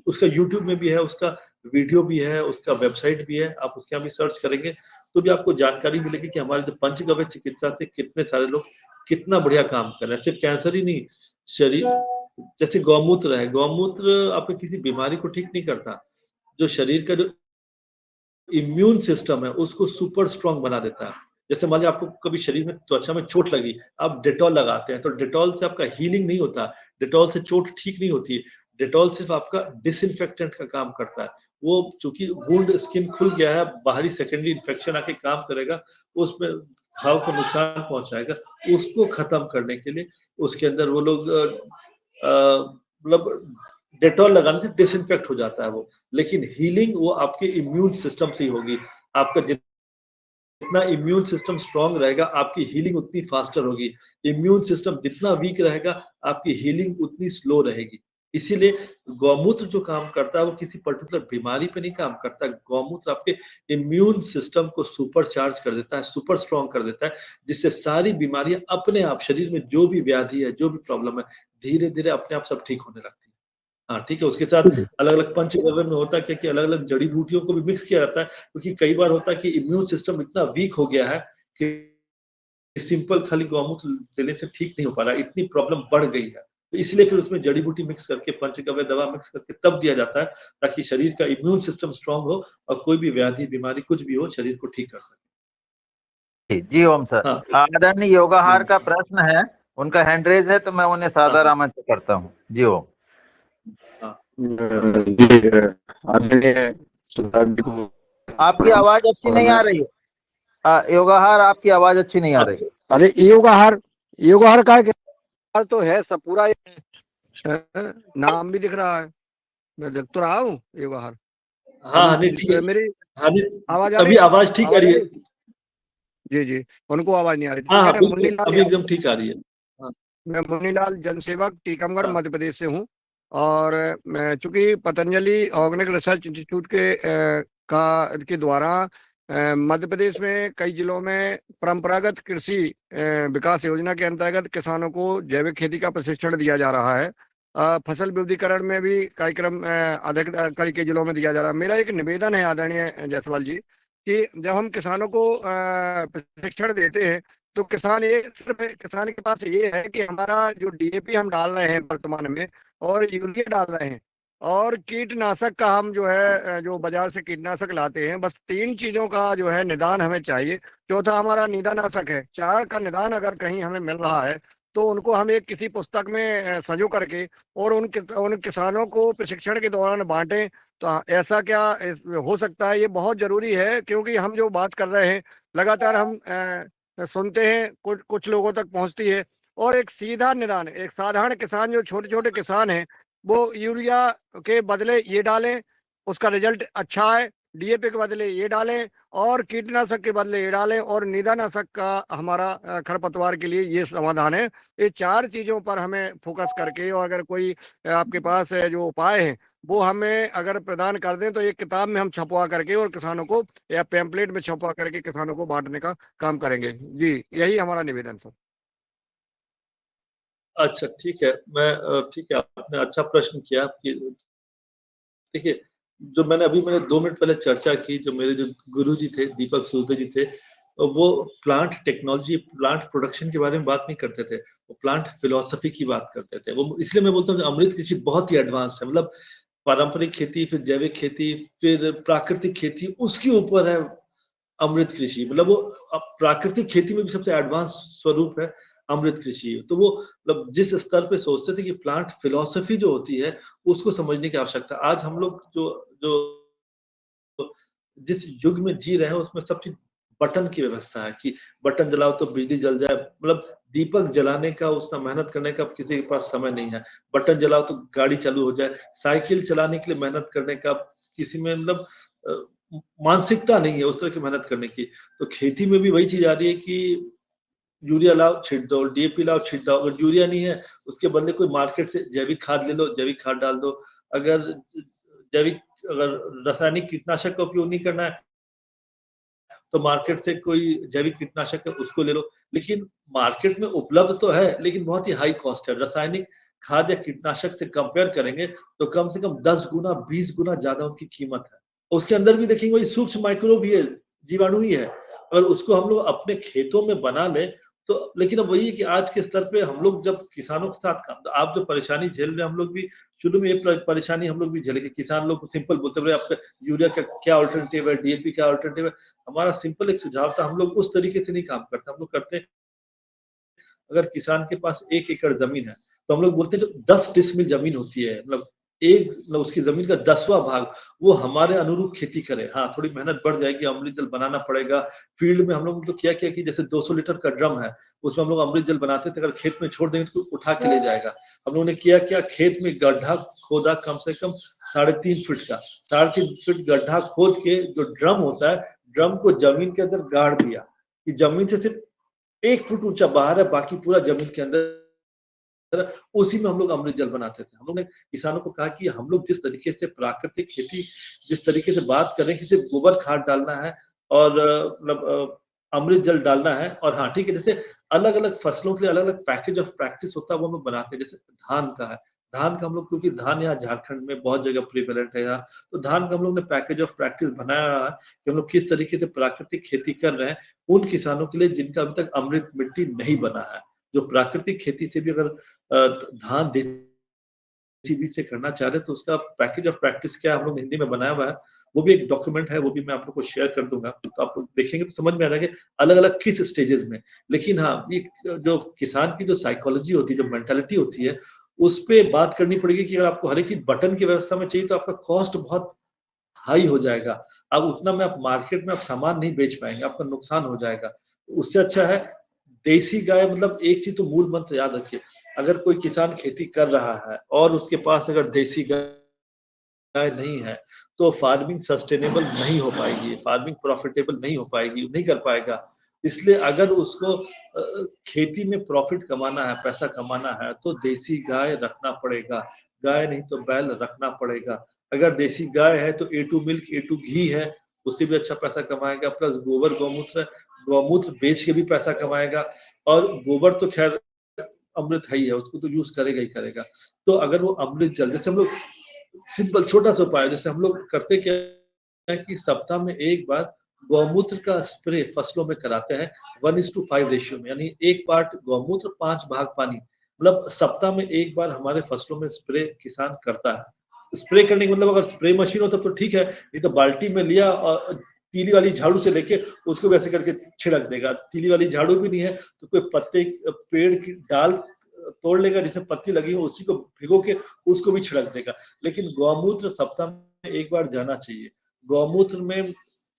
उसका यूट्यूब में भी है, उसका वीडियो भी है, उसका वेबसाइट भी है। आप उसके यहाँ भी सर्च करेंगे तो भी आपको जानकारी मिलेगी कि हमारे जो पंचगव्य चिकित्सा से कितने सारे लोग कितना बढ़िया काम कर रहे हैं। सिर्फ कैंसर ही नहीं, शरीर, जैसे गौमूत्र है, गौमूत्र आपको किसी बीमारी को ठीक नहीं करता, जो शरीर का जो इम्यून सिस्टम है उसको सुपर स्ट्रांग बना देता है। जैसे मान लीजिए आपको कभी शरीर में, त्वचा में चोट लगी, आप डेटॉल लगाते हैं, तो डेटॉल से आपका हीलिंग नहीं होता, डेटॉल से चोट ठीक नहीं होती। डेटॉल सिर्फ आपका डिसइंफेक्टेंट का काम करता है। वो चूंकि वुंड, स्किन खुल गया है, बाहरी सेकेंडरी इन्फेक्शन आके काम करेगा, उसमें घाव को नुकसान पहुंचाएगा, उसको खत्म करने के लिए उसके अंदर वो लोग मतलब डेटॉल लगाने से डिसइंफेक्ट हो जाता है वो। लेकिन हीलिंग वो आपके इम्यून सिस्टम से ही होगी। आपका जितना इम्यून सिस्टम स्ट्रांग रहेगा, आपकी हीलिंग उतनी फास्टर होगी। इम्यून सिस्टम जितना वीक रहेगा, आपकी हीलिंग उतनी स्लो रहेगी। इसीलिए गौमूत्र जो काम करता है वो किसी पर्टिकुलर बीमारी पे नहीं काम करता। गौमूत्र आपके इम्यून सिस्टम को सुपर चार्ज कर देता है, सुपर स्ट्रांग कर देता है, जिससे सारी बीमारियां अपने आप, शरीर में जो भी व्याधि है, जो भी प्रॉब्लम है, धीरे धीरे अपने आप सब ठीक होने लगती है। हाँ, ठीक है। उसके साथ अलग अलग पंचगव्य में होता है कि अलग अलग जड़ी बूटियों को भी मिक्स किया जाता है, क्योंकि कई बार होता है कि इम्यून सिस्टम इतना वीक हो गया है कि सिंपल खाली गौमूत्र देने से ठीक नहीं हो पा रहा, इतनी प्रॉब्लम बढ़ गई है। तो इसलिए फिर उसमें जड़ी बूटी मिक्स करके, पंचगव्य दवा मिक्स करके तब दिया जाता है, ताकि शरीर का इम्यून सिस्टम स्ट्रांग हो और कोई भी व्याधि, बीमारी कुछ भी हो, शरीर को ठीक कर सके। जी ओम सर। हाँ। आदरणीय योगाहार का प्रश्न है, उनका हैंड रेज है, तो मैं उन्हें सादर आमंत्रित करता हूँ। जी ओम। आपकी आवाज अच्छी नहीं आ रही है। योगाहार, आपकी आवाज अच्छी नहीं आ रही। अरे योगाहार का तो है सब पूरा, नाम भी दिख रहा है, मैं देख तो रहा हूँ योगाहार। हाँ, नहीं ठीक है। मेरी आवाज अभी आवाज ठीक आ रही है? जी, उनको आवाज नहीं आ रही थी। हाँ, अभी एकदम ठीक आ रही है। हाँ। मैं मुन्नीलाल जनसेवक, टीकमगढ़, मध्य प्रदेश से हूँ। और मैं चूंकि पतंजलि ऑर्गेनिक रिसर्च इंस्टीट्यूट के द्वारा मध्य प्रदेश में कई जिलों में परंपरागत कृषि विकास योजना के अंतर्गत किसानों को जैविक खेती का प्रशिक्षण दिया जा रहा है। फसल विविधीकरण में भी कार्यक्रम अधिक कई के जिलों में दिया जा रहा है। मेरा एक निवेदन है आदरणीय जायसवाल जी, कि जब हम किसानों को प्रशिक्षण देते हैं तो सिर्फ किसान के पास ये है कि हमारा जो डीएपी हम डाल रहे हैं वर्तमान में, और यूरिया डाल रहे हैं, और कीटनाशक का हम जो है जो बाजार से कीटनाशक लाते हैं, बस 3 चीजों का जो है निदान हमें चाहिए। चौथा हमारा निदानाशक है। 4 का निदान अगर कहीं हमें मिल रहा है तो उनको हम एक किसी पुस्तक में संजो करके और उन किसानों को प्रशिक्षण के दौरान बांटें। तो ऐसा क्या हो सकता है? ये बहुत जरूरी है, क्योंकि हम जो बात कर रहे हैं लगातार हम सुनते हैं, कुछ लोगों तक पहुंचती है। और एक सीधा निदान, एक साधारण किसान, जो छोटे छोटे किसान हैं, वो यूरिया के बदले ये डालें, उसका रिजल्ट अच्छा है। डीएपी के बदले ये डालें और कीटनाशक के बदले ये डालें, और निदानाशक का हमारा खरपतवार के लिए ये समाधान है। ये 4 चीजों पर हमें फोकस करके, और अगर कोई आपके पास जो उपाय है वो हमें अगर प्रदान कर दें, तो एक किताब में हम छपवा करके और किसानों को, या पैम्पलेट में छपवा करके किसानों को बांटने का काम करेंगे। जी, यही हमारा निवेदन सर। अच्छा, ठीक है। ठीक है, आपने अच्छा प्रश्न किया कि देखिए, जो मैंने 2 मिनट पहले चर्चा की, जो मेरे जो गुरुजी थे, दीपक सूदे जी थे, वो प्लांट टेक्नोलॉजी, प्लांट प्रोडक्शन के बारे में बात नहीं करते थे, वो प्लांट फिलॉसफी की बात करते थे। वो इसलिए मैं बोलता हूँ कि अमृत कृषि बहुत ही एडवांस्ड है। मतलब पारंपरिक खेती, फिर जैविक खेती, फिर प्राकृतिक खेती, उसके ऊपर है अमृत कृषि। मतलब वो प्राकृतिक खेती में भी सबसे एडवांस स्वरूप है अमृत कृषि। तो वो मतलब जिस स्तर पे सोचते थे कि प्लांट फिलॉसफी जो होती है उसको समझने की आवश्यकता। आज हम लोग जो जो जिस युग में जी रहे हैं उसमें सब चीज बटन की व्यवस्था है कि बटन जलाओ तो बिजली जल जाए। मतलब दीपक जलाने का, उसका मेहनत करने का किसी के पास समय नहीं है। बटन जलाओ तो गाड़ी चालू हो जाए। साइकिल चलाने के लिए मेहनत करने का किसी में मतलब मानसिकता नहीं है उस तरह की मेहनत करने की। तो खेती में भी वही चीज आ रही है कि यूरिया लाओ छिट दो, डीएपी लाओ छिट दो। अगर यूरिया नहीं है उसके बदले कोई मार्केट से जैविक खाद ले लो, जैविक खाद डाल दो। अगर रासायनिक कीटनाशक का उपयोग नहीं करना है तो मार्केट से कोई जैविक कीटनाशक है उसको ले लो। लेकिन मार्केट में उपलब्ध तो है, लेकिन बहुत ही हाई कॉस्ट है। रासायनिक खाद या कीटनाशक से कंपेयर करेंगे तो कम से कम 10 गुना 20 गुना ज्यादा उनकी कीमत है। उसके अंदर भी देखेंगे वही सूक्ष्म माइक्रोब ही है, जीवाणु ही है। अगर उसको हम लोग अपने खेतों में बना ले तो, लेकिन अब वही है कि आज के स्तर पे हम लोग जब किसानों के साथ काम, तो आप जो परेशानी झेल रहे हैं, हम लोग भी शुरू में ये परेशानी हम लोग भी झेलेंगे। किसान लोग सिंपल बोलते हैं आपका यूरिया का क्या अल्टरनेटिव है, डीएपी क्या अल्टरनेटिव है। हमारा सिंपल एक सुझाव था, हम लोग उस तरीके से नहीं काम करते। हम लोग करते हैं, अगर किसान के पास 1 एकड़ जमीन है तो हम लोग बोलते हैं जो 10 डिसमिल जमीन होती है, मतलब उसकी जमीन का 10वां भाग वो हमारे अनुरूप खेती करे। हाँ, थोड़ी मेहनत बढ़ जाएगी, अमृत जल बनाना पड़ेगा। फील्ड में हम लोग तो क्या किया कि जैसे 200 लीटर का ड्रम है उसमें हम लोग अमृत जल बनाते थे। अगर खेत में छोड़ देंगे तो उठा के ले जाएगा। हम लोगों ने क्या खेत में गड्ढा खोदा, कम से कम 3.5 फीट का, 3.5 फीट गड्ढा खोद के जो ड्रम होता है, ड्रम को जमीन के अंदर गाड़ दिया कि जमीन से सिर्फ 1 फुट ऊंचा बाहर है, बाकी पूरा जमीन के अंदर। उसी में हम लोग अमृत जल बनाते थे। हम लोग ने किसानों को कहा कि हम लोग जिस तरीके से प्राकृतिक खेती, जिस तरीके से बात कर रहे हैं कि सिर्फ गोबर खाद डालना है और मतलब अमृत जल डालना है, और हाँ ठीक है, जैसे अलग अलग फसलों के लिए अलग अलग पैकेज ऑफ प्रैक्टिस होता है वो हम लोग बनाते हैं। जैसे धान का है, धान का हम लोग, क्योंकि धान यहाँ झारखंड में बहुत जगह प्रिवेलेंट है यहाँ, तो धान का हम लोग ने पैकेज ऑफ प्रैक्टिस बनाया है कि हम लोग किस तरीके से प्राकृतिक खेती कर रहे हैं उन किसानों के लिए जिनका अभी तक अमृत मिट्टी नहीं बना है। जो प्राकृतिक खेती से भी अगर धान देसी बीज से करना चाह रहे हैं तो उसका पैकेज ऑफ प्रैक्टिस क्या हम लोग हिंदी में बनाया हुआ है, वो भी एक डॉक्यूमेंट है, वो भी मैं आप लोग को शेयर कर दूंगा। तो आप देखेंगे तो समझ में आ जाएगा अलग अलग किस स्टेजेस में। लेकिन हाँ, ये जो किसान की जो साइकोलॉजी होती है, जो मेंटालिटी होती है, उस पे बात करनी पड़ेगी कि अगर आपको हर एक चीज बटन की व्यवस्था में चाहिए तो आपका कॉस्ट बहुत हाई हो जाएगा। अब उतना में आप मार्केट में आप सामान नहीं बेच पाएंगे, आपका नुकसान हो जाएगा। उससे अच्छा है देसी गाय। मतलब एक चीज तो मूल मंत्र याद रखिए, अगर कोई किसान खेती कर रहा है और उसके पास अगर देसी गाय नहीं है तो फार्मिंग सस्टेनेबल नहीं हो पाएगी, फार्मिंग प्रॉफिटेबल नहीं हो पाएगी, नहीं कर पाएगा। इसलिए अगर उसको खेती में प्रॉफिट कमाना है, पैसा कमाना है, तो देसी गाय रखना पड़ेगा। गाय नहीं तो बैल रखना पड़ेगा। अगर देसी गाय है तो A2 मिल्क, A2 घी है, उससे भी अच्छा पैसा कमाएगा। प्लस गोबर गौमूत्र बेच के भी पैसा कमाएगा। और गोबर तो खैर अमृत है ही है, उसको तो यूज करेगा ही करेगा। तो अगर वो अमृत जल, जैसे हम लोग सिंपल छोटा सा उपाय, जैसे हम लोग करते क्या है कि सप्ताह में एक बार गौमूत्र का स्प्रे फसलों में कराते हैं 1:5 रेशियो में, यानी 1 पार्ट गौमूत्र 5 भाग पानी। मतलब सप्ताह में एक बार हमारे फसलों में स्प्रे किसान करता है। स्प्रे करने का मतलब अगर स्प्रे मशीन हो तब तो ठीक है, नहीं तो बाल्टी में लिया और तीली वाली झाड़ू से लेके उसको वैसे करके छिड़क देगा। तीली वाली झाड़ू भी नहीं है तो कोई पत्ते पेड़ की डाल तोड़ लेगा जिसमें पत्ती लगी हो उसी को भिगो के उसको भी छिड़क देगा। लेकिन गौमूत्र सप्ताह में एक बार जाना चाहिए। गौमूत्र में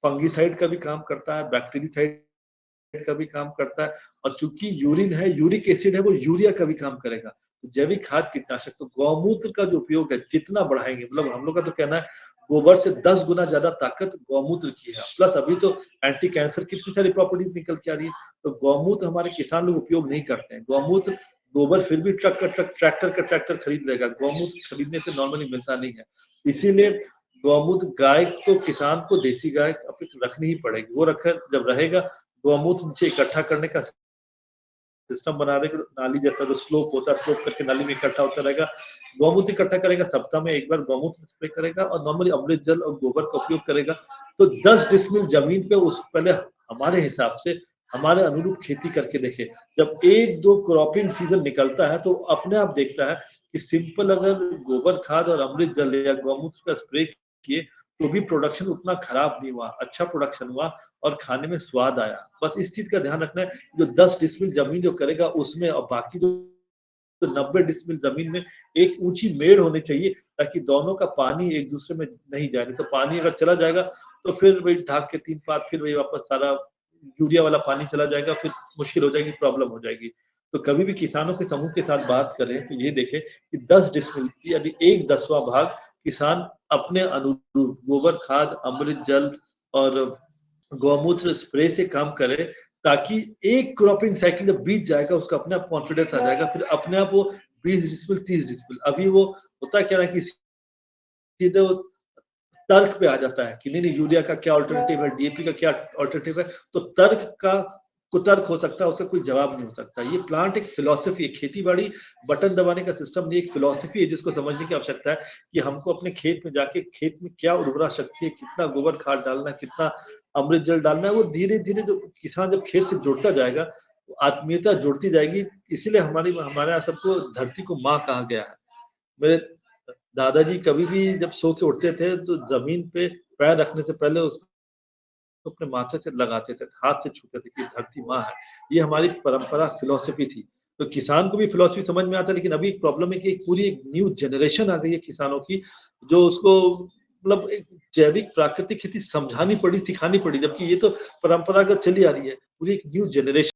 फंगीसाइड का भी काम करता है, बैक्टीरियासाइड का भी काम करता है, और चूंकि यूरिन है, यूरिक एसिड है, वो यूरिया का भी काम करेगा। जैविक खाद कीटनाशक, तो गौमूत्र का जो उपयोग है जितना बढ़ाएंगे, मतलब हम लोग का तो कहना है गोबर से 10 गुना ज्यादा ताकत गौमूत्र की है। प्लस अभी तो एंटी कैंसर की कितनी सारी प्रॉपर्टीज निकल के आ रही है। तो गौमूत्र हमारे किसान लोग उपयोग नहीं करते हैं। गौमूत्र, गोबर फिर भी ट्रक का ट्रक, ट्रैक्टर का ट्रैक्टर खरीद लेगा, गौमूत्र खरीदने से नॉर्मली मिलता नहीं है। इसीलिए गौमूत्र, गाय तो किसान को देसी गाय अपनी रखनी ही पड़ेगी। वो रखकर जब रहेगा, गौमूत्र नीचे इकट्ठा करने का सिस्टम बना देगा, नाली जैसा जो स्लोप होता है, स्लोप करके नाली में इकट्ठा होता रहेगा। गौमूत्र इकट्ठा करेगा, सप्ताह में एक बार गौमूत्र स्प्रे करेगा और नॉर्मली अमृत जल और गोबर का उपयोग करेगा। तो 10 डिसमिल जमीन पे उस पहले हमारे हिसाब से हमारे अनुरूप खेती करके देखे। जब 1-2 क्रॉपिंग सीजन निकलता है तो अपने आप देखता है कि सिंपल अगर गोबर खाद और अमृत जल या गौमूत्र का स्प्रे किए तो भी प्रोडक्शन उतना खराब नहीं हुआ, अच्छा प्रोडक्शन हुआ और खाने में स्वाद आया। बस इस चीज का ध्यान रखना है। जो 10 डिसमिल जमीन जो करेगा उसमें, और बाकी जो 90 डिसमिल जमीन में एक ऊंची मेड़ होनी चाहिए ताकि दोनों का पानी एक दूसरे में नहीं जाए। तो पानी अगर चला जाएगा तो फिर वही ढाक के 3 पात, फिर वही वापस सारा यूरिया वाला पानी चला जाएगा, फिर मुश्किल हो जाएगी, प्रॉब्लम हो जाएगी। तो कभी भी किसानों के समूह के साथ बात करें तो ये देखें कि 10 डिसमिल की यदि 1/10वां भाग किसान अपने अनुरूप गोबर खाद, अमृत जल और गौमूत्र स्प्रे से काम करे, ताकि एक क्रॉपिंग साइकिल जब बीत जाएगा उसका अपने आप कॉन्फिडेंस आ जाएगा, फिर अपने आप वो 20 डिसमिल 30 डिसमिल। अभी वो होता क्या है कि सीधे वो तर्क पे आ जाता है कि नहीं यूरिया का क्या अल्टरनेटिव है, डीएपी का क्या अल्टरनेटिव है। तो तर्क का कुतर्क हो सकता है, उसका कोई जवाब नहीं हो सकता। ये प्लांट एक फिलॉसफी है, खेती बाड़ी बटन दबाने का सिस्टम नहीं, एक फिलॉसफी है जिसको समझने की आवश्यकता है कि हमको अपने खेत में जाके खेत में क्या उर्वरा शक्ति है, कितना गोबर खाद डालना है, कितना अमृत जल डालना है। वो धीरे धीरे जो किसान जब खेत से जुड़ता जाएगा तो आत्मीयता जुड़ती जाएगी। इसीलिए हमारे यहाँ सबको धरती को माँ कहा गया है। मेरे दादाजी कभी भी जब सो के उठते थे तो जमीन पे पैर रखने से पहले उसको अपने माथे से लगाते थे, हाथ से छूते थे कि धरती माँ है। ये हमारी परंपरा, फिलॉसफी थी। तो किसान को भी फिलॉसफी समझ में आता है, लेकिन अभी एक प्रॉब्लम है कि एक पूरी एक न्यू जनरेशन आ गई है किसानों की, जो उसको मतलब एक जैविक प्राकृतिक खेती समझानी पड़ी, सिखानी पड़ी, जबकि ये तो परंपरागत चली आ रही है। पूरी एक न्यू जनरेशन